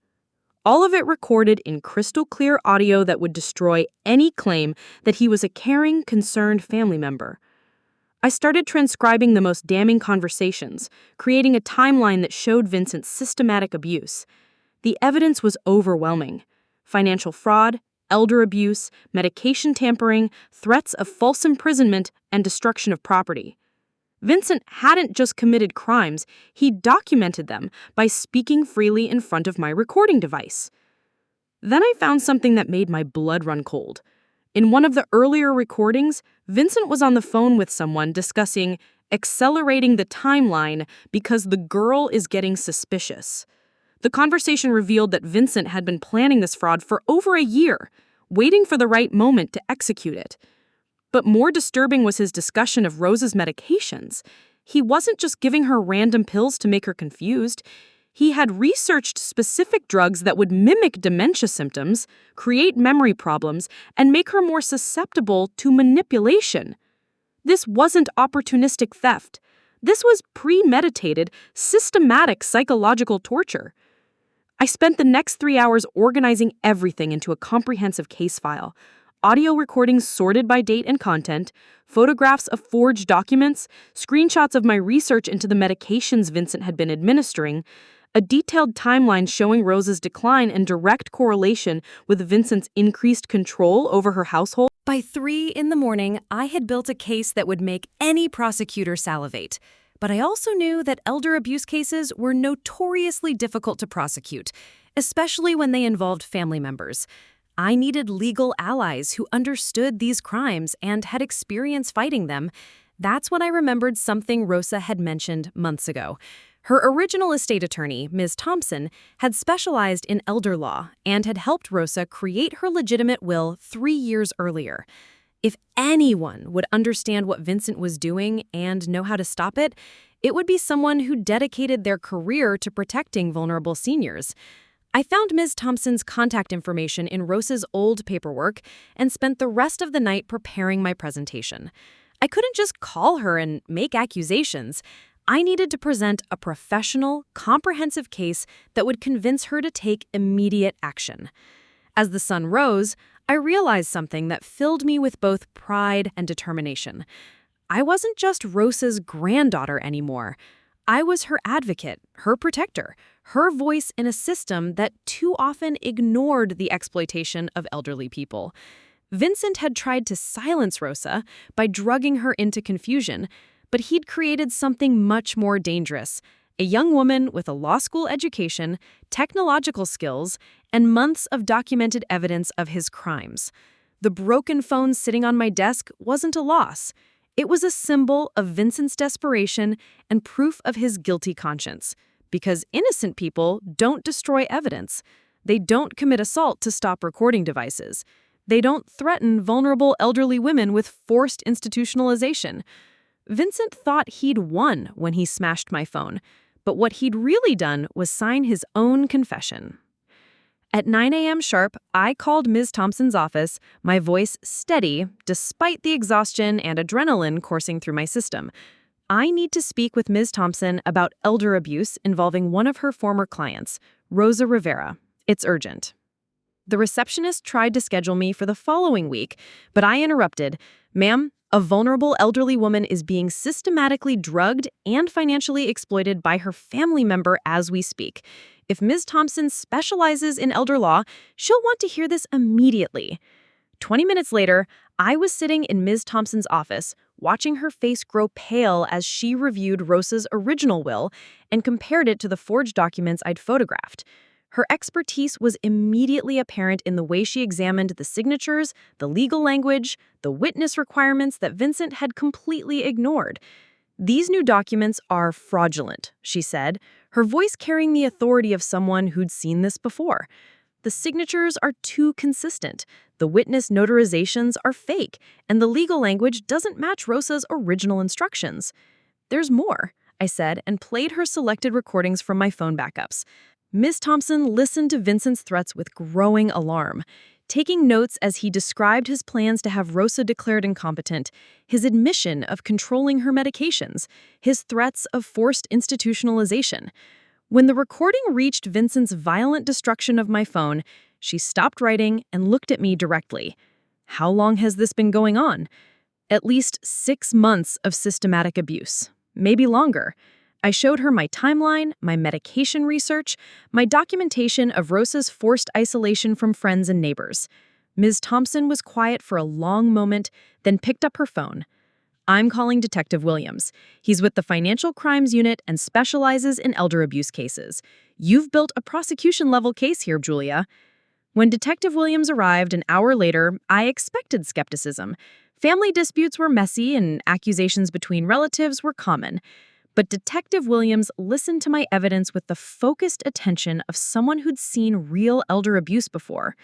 All of it recorded in crystal clear audio that would destroy any claim that he was a caring, concerned family member. I started transcribing the most damning conversations, creating a timeline that showed Vincent's systematic abuse. The evidence was overwhelming. Financial fraud, elder abuse, medication tampering, threats of false imprisonment, and destruction of property. Vincent hadn't just committed crimes, he documented them by speaking freely in front of my recording device. Then I found something that made my blood run cold. In one of the earlier recordings, Vincent was on the phone with someone discussing accelerating the timeline because the girl is getting suspicious. The conversation revealed that Vincent had been planning this fraud for over a year, waiting for the right moment to execute it. But more disturbing was his discussion of Rosa's medications. He wasn't just giving her random pills to make her confused. He had researched specific drugs that would mimic dementia symptoms, create memory problems, and make her more susceptible to manipulation. This wasn't opportunistic theft. This was premeditated, systematic psychological torture. I spent the next 3 hours organizing everything into a comprehensive case file. audio recordings sorted by date and content, photographs of forged documents, screenshots of my research into the medications Vincent had been administering, a detailed timeline showing Rosa's decline in direct correlation with Vincent's increased control over her household. By 3 in the morning, I had built a case that would make any prosecutor salivate. But I also knew that elder abuse cases were notoriously difficult to prosecute, especially when they involved family members. I needed legal allies who understood these crimes and had experience fighting them. That's when I remembered something Rosa had mentioned months ago. Her original estate attorney, Ms. Thompson, had specialized in elder law and had helped Rosa create her legitimate will 3 years earlier. If anyone would understand what Vincent was doing and know how to stop it, it would be someone who dedicated their career to protecting vulnerable seniors. I found Ms. Thompson's contact information in Rosa's old paperwork and spent the rest of the night preparing my presentation. I couldn't just call her and make accusations. I needed to present a professional, comprehensive case that would convince her to take immediate action. As the sun rose, I realized something that filled me with both pride and determination. I wasn't just Rosa's granddaughter anymore. I was her advocate, her protector, her voice in a system that too often ignored the exploitation of elderly people. Vincent had tried to silence Rosa by drugging her into confusion, but he'd created something much more dangerous. A young woman with a law school education, technological skills, and months of documented evidence of his crimes. The broken phone sitting on my desk wasn't a loss. It was a symbol of Vincent's desperation and proof of his guilty conscience. Because innocent people don't destroy evidence. They don't commit assault to stop recording devices. They don't threaten vulnerable elderly women with forced institutionalization. Vincent thought he'd won when he smashed my phone, but what he'd really done was sign his own confession. At 9 a.m. sharp, I called Ms. Thompson's office, my voice steady, despite the exhaustion and adrenaline coursing through my system. I need to speak with Ms. Thompson about elder abuse involving one of her former clients, Rosa Rivera. It's urgent. The receptionist tried to schedule me for the following week, but I interrupted. Ma'am, a vulnerable elderly woman is being systematically drugged and financially exploited by her family member as we speak. If Ms. Thompson specializes in elder law, she'll want to hear this immediately. 20 minutes later, I was sitting in Ms. Thompson's office, watching her face grow pale as she reviewed Rosa's original will and compared it to the forged documents I'd photographed. Her expertise was immediately apparent in the way she examined the signatures, the legal language, the witness requirements that Vincent had completely ignored. These new documents are fraudulent, she said, her voice carrying the authority of someone who'd seen this before. The signatures are too consistent, the witness notarizations are fake, and the legal language doesn't match Rosa's original instructions. There's more, I said, and played her selected recordings from my phone backups. Ms. Thompson listened to Vincent's threats with growing alarm, taking notes as he described his plans to have Rosa declared incompetent, his admission of controlling her medications, his threats of forced institutionalization. When the recording reached Vincent's violent destruction of my phone, she stopped writing and looked at me directly. How long has this been going on? At least 6 months of systematic abuse, maybe longer. I showed her my timeline, my medication research, my documentation of Rosa's forced isolation from friends and neighbors. Ms. Thompson was quiet for a long moment, then picked up her phone. I'm calling Detective Williams. He's with the Financial Crimes Unit and specializes in elder abuse cases. You've built a prosecution-level case here, Julia. When Detective Williams arrived an hour later, I expected skepticism. Family disputes were messy and accusations between relatives were common. But Detective Williams listened to my evidence with the focused attention of someone who'd seen real elder abuse before.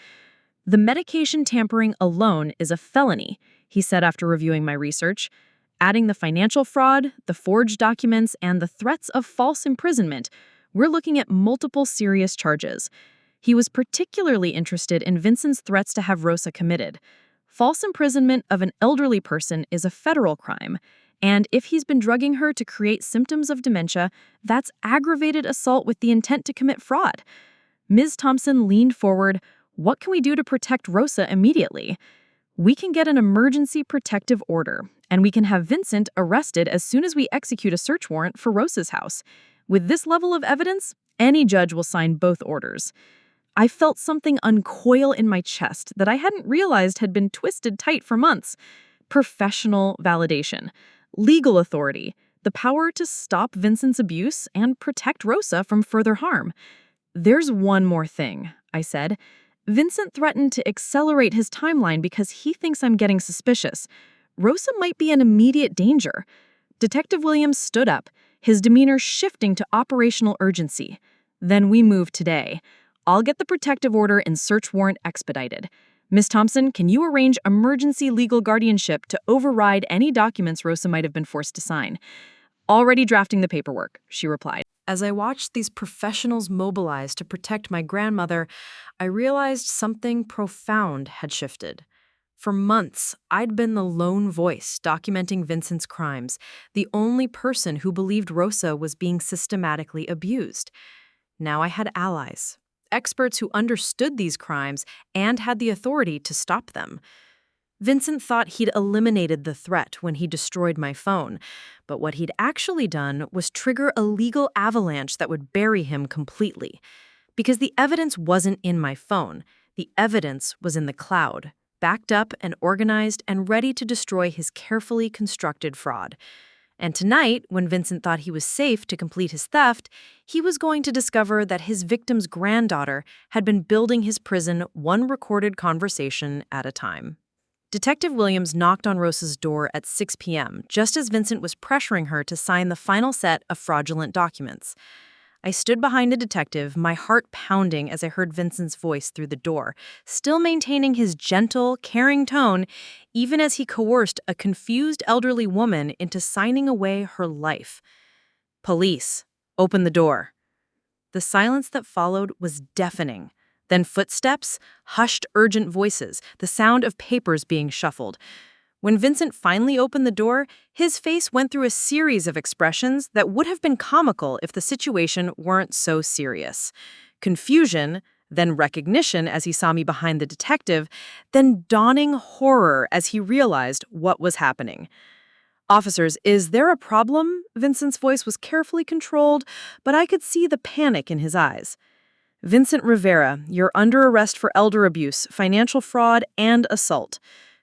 The medication tampering alone is a felony, he said after reviewing my research. Adding the financial fraud, the forged documents, and the threats of false imprisonment, we're looking at multiple serious charges. He was particularly interested in Vincent's threats to have Rosa committed. False imprisonment of an elderly person is a federal crime, and if he's been drugging her to create symptoms of dementia, that's aggravated assault with the intent to commit fraud. Ms. Thompson leaned forward. What can we do to protect Rosa immediately? We can get an emergency protective order, and we can have Vincent arrested as soon as we execute a search warrant for Rosa's house. With this level of evidence, any judge will sign both orders. I felt something uncoil in my chest that I hadn't realized had been twisted tight for months. Professional validation, legal authority, the power to stop Vincent's abuse and protect Rosa from further harm. There's one more thing, I said. Vincent threatened to accelerate his timeline because he thinks I'm getting suspicious. Rosa might be in immediate danger. Detective Williams stood up, his demeanor shifting to operational urgency. Then we move today. I'll get the protective order and search warrant expedited. Miss Thompson, can you arrange emergency legal guardianship to override any documents Rosa might have been forced to sign? Already drafting the paperwork, she replied. As I watched these professionals mobilize to protect my grandmother, I realized something profound had shifted. For months, I'd been the lone voice documenting Vincent's crimes, the only person who believed Rosa was being systematically abused. Now I had allies, experts who understood these crimes and had the authority to stop them. Vincent thought he'd eliminated the threat when he destroyed my phone, but what he'd actually done was trigger a legal avalanche that would bury him completely. Because the evidence wasn't in my phone, the evidence was in the cloud, backed up and organized and ready to destroy his carefully constructed fraud. And tonight, when Vincent thought he was safe to complete his theft, he was going to discover that his victim's granddaughter had been building his prison one recorded conversation at a time. Detective Williams knocked on Rosa's door at 6 p.m., just as Vincent was pressuring her to sign the final set of fraudulent documents. I stood behind the detective, my heart pounding as I heard Vincent's voice through the door, still maintaining his gentle, caring tone, even as he coerced a confused elderly woman into signing away her life. "Police, open the door." The silence that followed was deafening. Then footsteps, hushed, urgent voices, the sound of papers being shuffled. When Vincent finally opened the door, his face went through a series of expressions that would have been comical if the situation weren't so serious. Confusion, then recognition as he saw me behind the detective, then dawning horror as he realized what was happening. "Officers, is there a problem?" Vincent's voice was carefully controlled, but I could see the panic in his eyes. "Vincent Rivera, you're under arrest for elder abuse, financial fraud, and assault."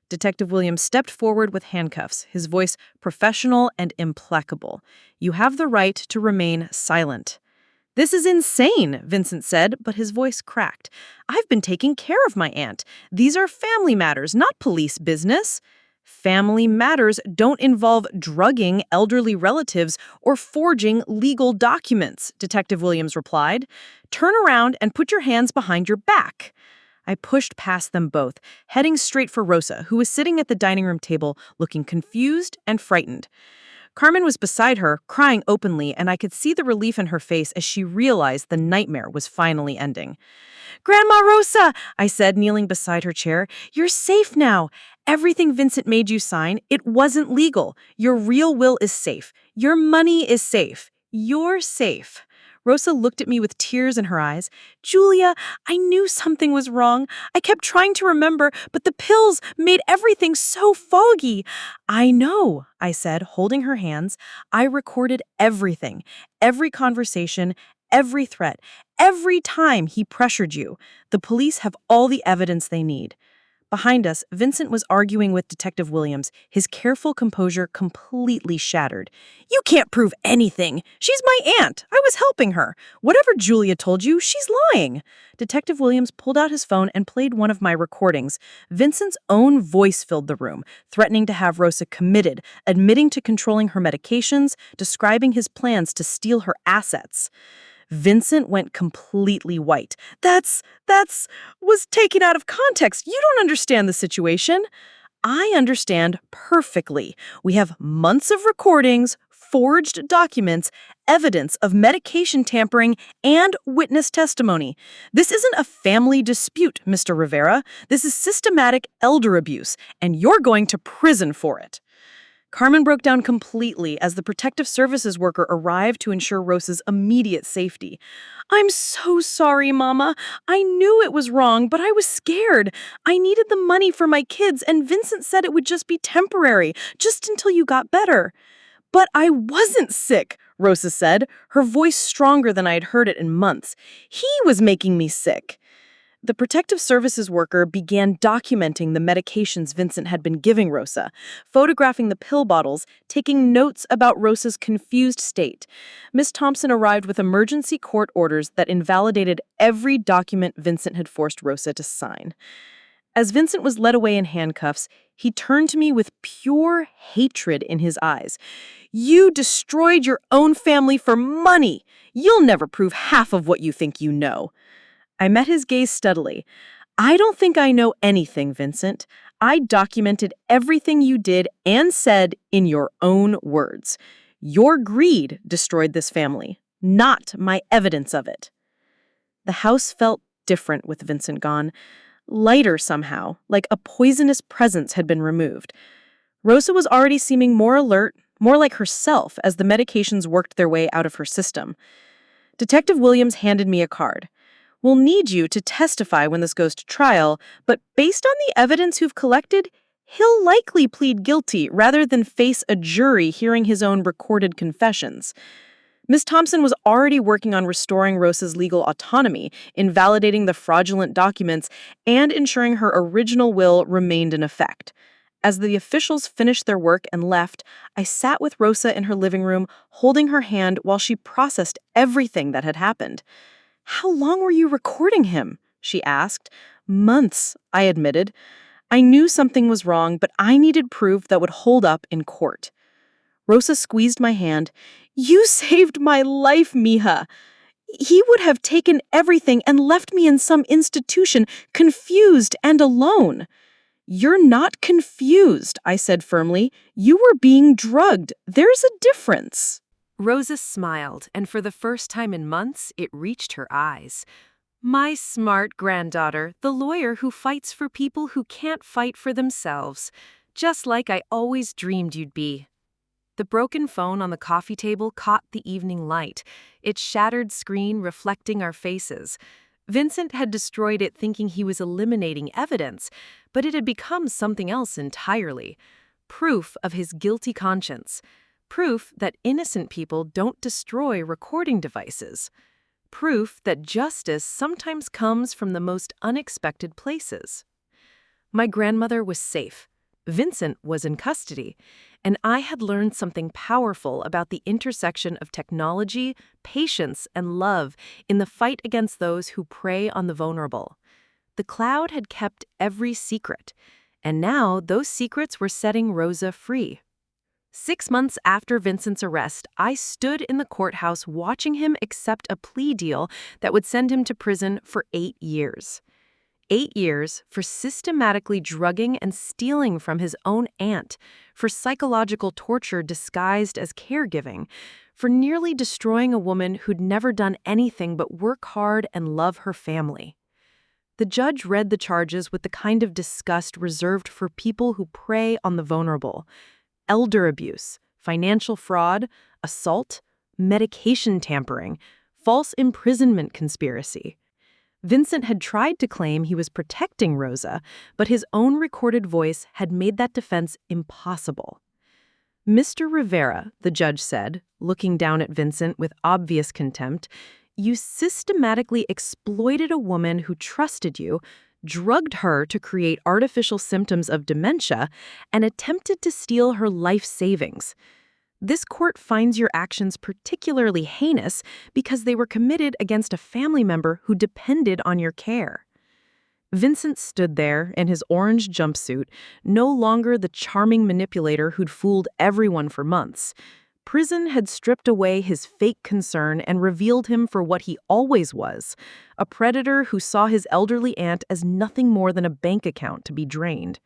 Detective Williams stepped forward with handcuffs, his voice professional and implacable. "You have the right to remain silent." "This is insane," Vincent said, but his voice cracked. "I've been taking care of my aunt. These are family matters, not police business." "Family matters don't involve drugging elderly relatives or forging legal documents," Detective Williams replied. "Turn around and put your hands behind your back." I pushed past them both, heading straight for Rosa, who was sitting at the dining room table, looking confused and frightened. Carmen was beside her, crying openly, and I could see the relief in her face as she realized the nightmare was finally ending. "Grandma Rosa," I said, kneeling beside her chair, "you're safe now. Everything Vincent made you sign, it wasn't legal. Your real will is safe. Your money is safe. You're safe." Rosa looked at me with tears in her eyes. "Julia, I knew something was wrong. I kept trying to remember, but the pills made everything so foggy." "I know," I said, holding her hands. "I recorded everything, every conversation, every threat, every time he pressured you. The police have all the evidence they need." Behind us, Vincent was arguing with Detective Williams, his careful composure completely shattered. "You can't prove anything. She's my aunt. I was helping her. Whatever Julia told you, she's lying." Detective Williams pulled out his phone and played one of my recordings. Vincent's own voice filled the room, threatening to have Rosa committed, admitting to controlling her medications, describing his plans to steal her assets. Vincent went completely white. That's was taken out of context. You don't understand the situation." "I understand perfectly. We have months of recordings, forged documents, evidence of medication tampering, and witness testimony. This isn't a family dispute, Mr. Rivera. This is systematic elder abuse, and you're going to prison for it." Carmen broke down completely as the protective services worker arrived to ensure Rosa's immediate safety. "I'm so sorry, Mama. I knew it was wrong, but I was scared. I needed the money for my kids, and Vincent said it would just be temporary, just until you got better." "But I wasn't sick," Rosa said, her voice stronger than I had heard it in months. "He was making me sick." The protective services worker began documenting the medications Vincent had been giving Rosa, photographing the pill bottles, taking notes about Rosa's confused state. Miss Thompson arrived with emergency court orders that invalidated every document Vincent had forced Rosa to sign. As Vincent was led away in handcuffs, he turned to me with pure hatred in his eyes. "You destroyed your own family for money. You'll never prove half of what you think you know." I met his gaze steadily. "I don't think I know anything, Vincent. I documented everything you did and said in your own words. Your greed destroyed this family, not my evidence of it." The house felt different with Vincent gone. Lighter somehow, like a poisonous presence had been removed. Rosa was already seeming more alert, more like herself as the medications worked their way out of her system. Detective Williams handed me a card. "We'll need you to testify when this goes to trial, but based on the evidence you've collected, he'll likely plead guilty rather than face a jury hearing his own recorded confessions." Ms. Thompson was already working on restoring Rosa's legal autonomy, invalidating the fraudulent documents, and ensuring her original will remained in effect. As the officials finished their work and left, I sat with Rosa in her living room, holding her hand while she processed everything that had happened. "How long were you recording him?" she asked. "Months," I admitted. I knew something was wrong, but I needed proof that would hold up in court. Rosa squeezed my hand. "You saved my life, mija. He would have taken everything and left me in some institution, confused and alone." "You're not confused," I said firmly. "You were being drugged. There's a difference." Rosa smiled, and for the first time in months, it reached her eyes. "My smart granddaughter, the lawyer who fights for people who can't fight for themselves, just like I always dreamed you'd be." The broken phone on the coffee table caught the evening light, its shattered screen reflecting our faces. Vincent had destroyed it thinking he was eliminating evidence, but it had become something else entirely. Proof of his guilty conscience. Proof that innocent people don't destroy recording devices. Proof that justice sometimes comes from the most unexpected places. My grandmother was safe. Vincent was in custody, and I had learned something powerful about the intersection of technology, patience, and love in the fight against those who prey on the vulnerable. The cloud had kept every secret, and now those secrets were setting Rosa free. 6 months after Vincent's arrest, I stood in the courthouse watching him accept a plea deal that would send him to prison for 8 years. 8 years for systematically drugging and stealing from his own aunt, for psychological torture disguised as caregiving, for nearly destroying a woman who'd never done anything but work hard and love her family. The judge read the charges with the kind of disgust reserved for people who prey on the vulnerable. Elder abuse, financial fraud, assault, medication tampering, false imprisonment conspiracy. Vincent had tried to claim he was protecting Rosa, but his own recorded voice had made that defense impossible. "Mr. Rivera," the judge said, looking down at Vincent with obvious contempt, "you systematically exploited a woman who trusted you, drugged her to create artificial symptoms of dementia, and attempted to steal her life savings. This court finds your actions particularly heinous because they were committed against a family member who depended on your care." Vincent stood there in his orange jumpsuit, no longer the charming manipulator who'd fooled everyone for months. Prison had stripped away his fake concern and revealed him for what he always was, a predator who saw his elderly aunt as nothing more than a bank account to be drained.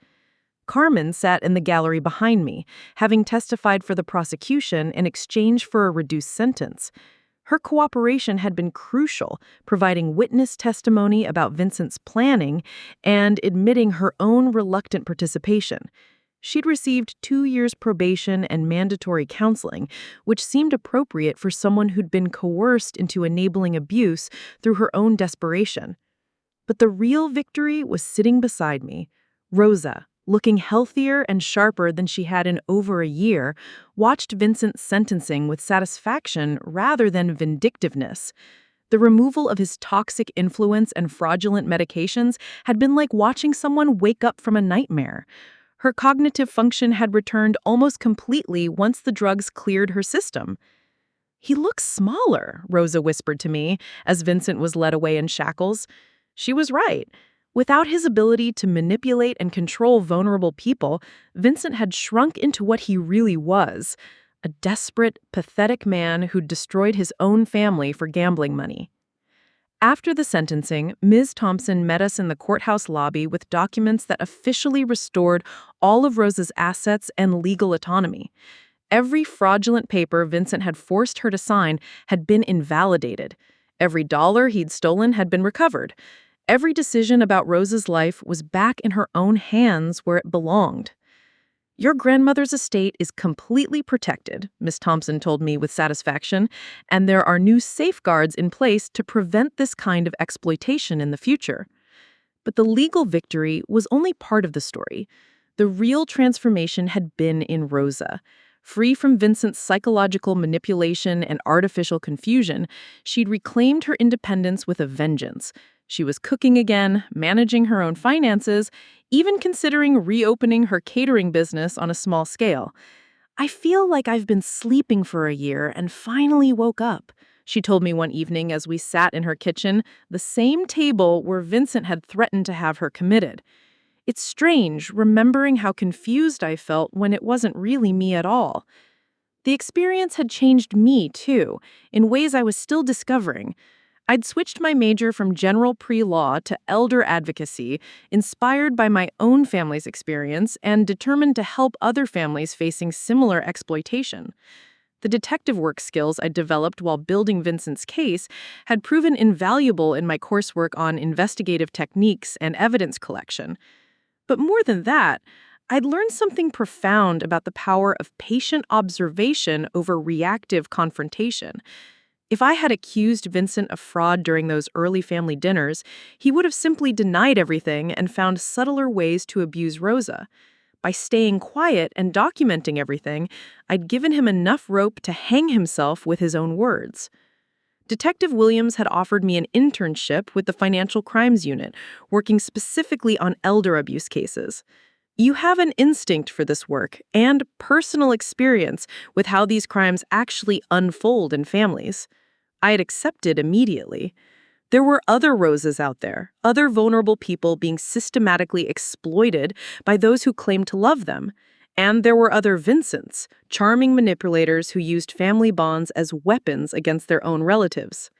Carmen sat in the gallery behind me, having testified for the prosecution in exchange for a reduced sentence. Her cooperation had been crucial, providing witness testimony about Vincent's planning and admitting her own reluctant participation. She'd received 2 years probation and mandatory counseling, which seemed appropriate for someone who'd been coerced into enabling abuse through her own desperation. But the real victory was sitting beside me. Rosa, looking healthier and sharper than she had in over a year, watched Vincent's sentencing with satisfaction rather than vindictiveness. The removal of his toxic influence and fraudulent medications had been like watching someone wake up from a nightmare. Her cognitive function had returned almost completely once the drugs cleared her system. "He looks smaller," Rosa whispered to me as Vincent was led away in shackles. She was right. Without his ability to manipulate and control vulnerable people, Vincent had shrunk into what he really was, a desperate, pathetic man who'd destroyed his own family for gambling money. After the sentencing, Ms. Thompson met us in the courthouse lobby with documents that officially restored all of Rosa's assets and legal autonomy. Every fraudulent paper Vincent had forced her to sign had been invalidated. Every dollar he'd stolen had been recovered. Every decision about Rosa's life was back in her own hands where it belonged. "Your grandmother's estate is completely protected," Miss Thompson told me with satisfaction, "and there are new safeguards in place to prevent this kind of exploitation in the future." But the legal victory was only part of the story. The real transformation had been in Rosa. Free from Vincent's psychological manipulation and artificial confusion, she'd reclaimed her independence with a vengeance. She was cooking again, managing her own finances, even considering reopening her catering business on a small scale. "I feel like I've been sleeping for a year and finally woke up," she told me one evening as we sat in her kitchen, the same table where Vincent had threatened to have her committed. "It's strange remembering how confused I felt when it wasn't really me at all." The experience had changed me, too, in ways I was still discovering. I'd switched my major from general pre-law to elder advocacy, inspired by my own family's experience and determined to help other families facing similar exploitation. The detective work skills I developed while building Vincent's case had proven invaluable in my coursework on investigative techniques and evidence collection. But more than that, I'd learned something profound about the power of patient observation over reactive confrontation. If I had accused Vincent of fraud during those early family dinners, he would have simply denied everything and found subtler ways to abuse Rosa. By staying quiet and documenting everything, I'd given him enough rope to hang himself with his own words. Detective Williams had offered me an internship with the Financial Crimes Unit, working specifically on elder abuse cases. "You have an instinct for this work and personal experience with how these crimes actually unfold in families." I had accepted immediately. There were other Rosas out there, other vulnerable people being systematically exploited by those who claimed to love them. And there were other Vincents, charming manipulators who used family bonds as weapons against their own relatives.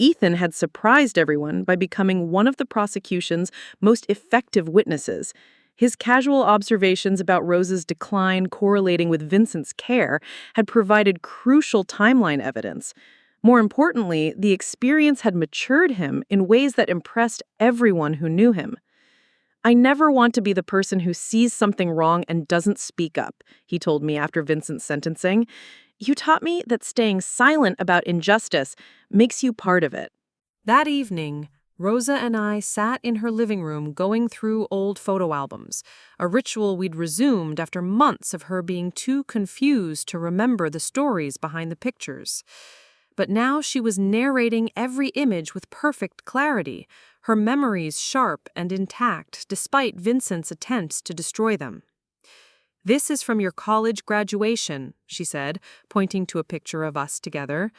Ethan had surprised everyone by becoming one of the prosecution's most effective witnesses. His casual observations about Rosa's decline correlating with Vincent's care had provided crucial timeline evidence. More importantly, the experience had matured him in ways that impressed everyone who knew him. "I never want to be the person who sees something wrong and doesn't speak up," he told me after Vincent's sentencing. "You taught me that staying silent about injustice makes you part of it." That evening, Rosa and I sat in her living room going through old photo albums, a ritual we'd resumed after months of her being too confused to remember the stories behind the pictures. But now she was narrating every image with perfect clarity, her memories sharp and intact despite Vincent's attempts to destroy them. "This is from your college graduation," she said, pointing to a picture of us together.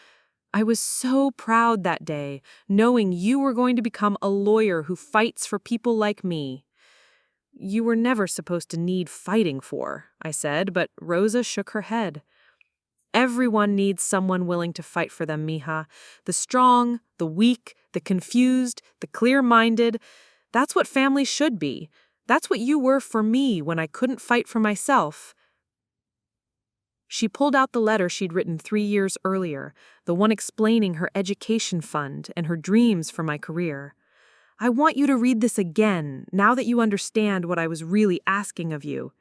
"I was so proud that day, knowing you were going to become a lawyer who fights for people like me." "You were never supposed to need fighting for," I said, but Rosa shook her head. "Everyone needs someone willing to fight for them, mija. The strong, the weak, the confused, the clear-minded. That's what family should be. That's what you were for me when I couldn't fight for myself." She pulled out the letter she'd written 3 years earlier, the one explaining her education fund and her dreams for my career. "I want you to read this again, now that you understand what I was really asking of you."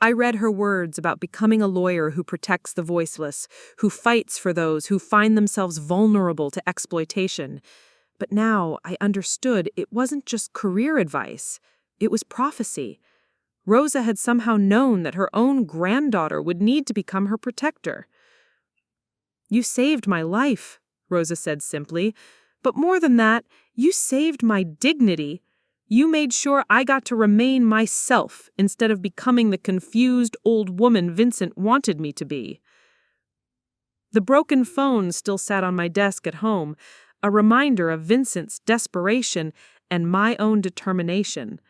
I read her words about becoming a lawyer who protects the voiceless, who fights for those who find themselves vulnerable to exploitation. But now I understood it wasn't just career advice. It was prophecy. Rosa had somehow known that her own granddaughter would need to become her protector. "You saved my life," Rosa said simply. "But more than that, you saved my dignity. You made sure I got to remain myself instead of becoming the confused old woman Vincent wanted me to be." The broken phone still sat on my desk at home, a reminder of Vincent's desperation and my own determination.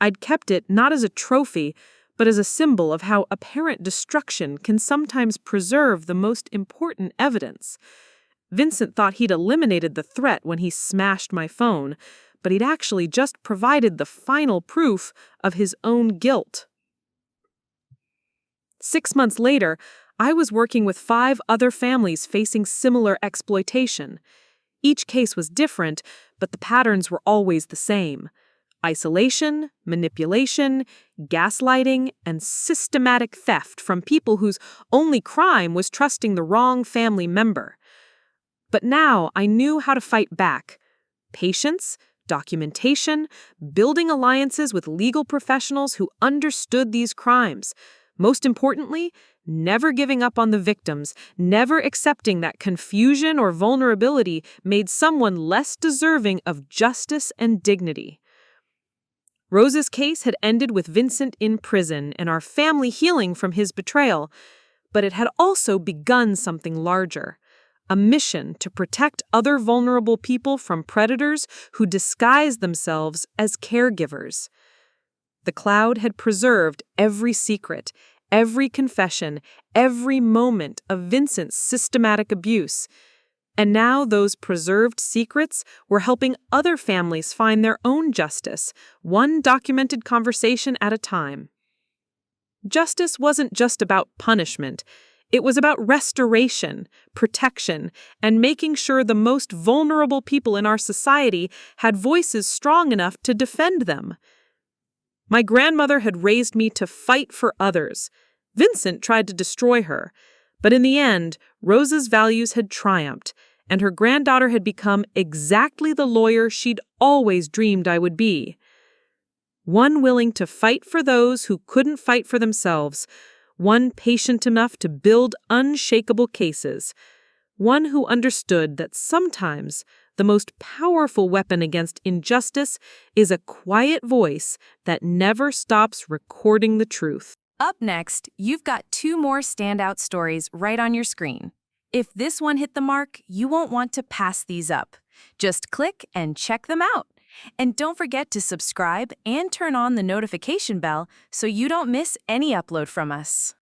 I'd kept it not as a trophy, but as a symbol of how apparent destruction can sometimes preserve the most important evidence. Vincent thought he'd eliminated the threat when he smashed my phone, but he'd actually just provided the final proof of his own guilt. 6 months later, I was working with 5 other families facing similar exploitation. Each case was different, but the patterns were always the same: isolation, manipulation, gaslighting, and systematic theft from people whose only crime was trusting the wrong family member. But now I knew how to fight back. Patience, documentation, building alliances with legal professionals who understood these crimes. Most importantly, never giving up on the victims, never accepting that confusion or vulnerability made someone less deserving of justice and dignity. Rosa's case had ended with Vincent in prison and our family healing from his betrayal, but it had also begun something larger. A mission to protect other vulnerable people from predators who disguise themselves as caregivers. The cloud had preserved every secret, every confession, every moment of Vincent's systematic abuse. And now those preserved secrets were helping other families find their own justice, one documented conversation at a time. Justice wasn't just about punishment. It was about restoration, protection, and making sure the most vulnerable people in our society had voices strong enough to defend them. My grandmother had raised me to fight for others. Vincent tried to destroy her. But in the end, Rosa's values had triumphed, and her granddaughter had become exactly the lawyer she'd always dreamed I would be. One willing to fight for those who couldn't fight for themselves. One patient enough to build unshakable cases. One who understood that sometimes the most powerful weapon against injustice is a quiet voice that never stops recording the truth. Up next, you've got 2 more standout stories right on your screen. If this one hit the mark, you won't want to pass these up. Just click and check them out. And don't forget to subscribe and turn on the notification bell so you don't miss any upload from us.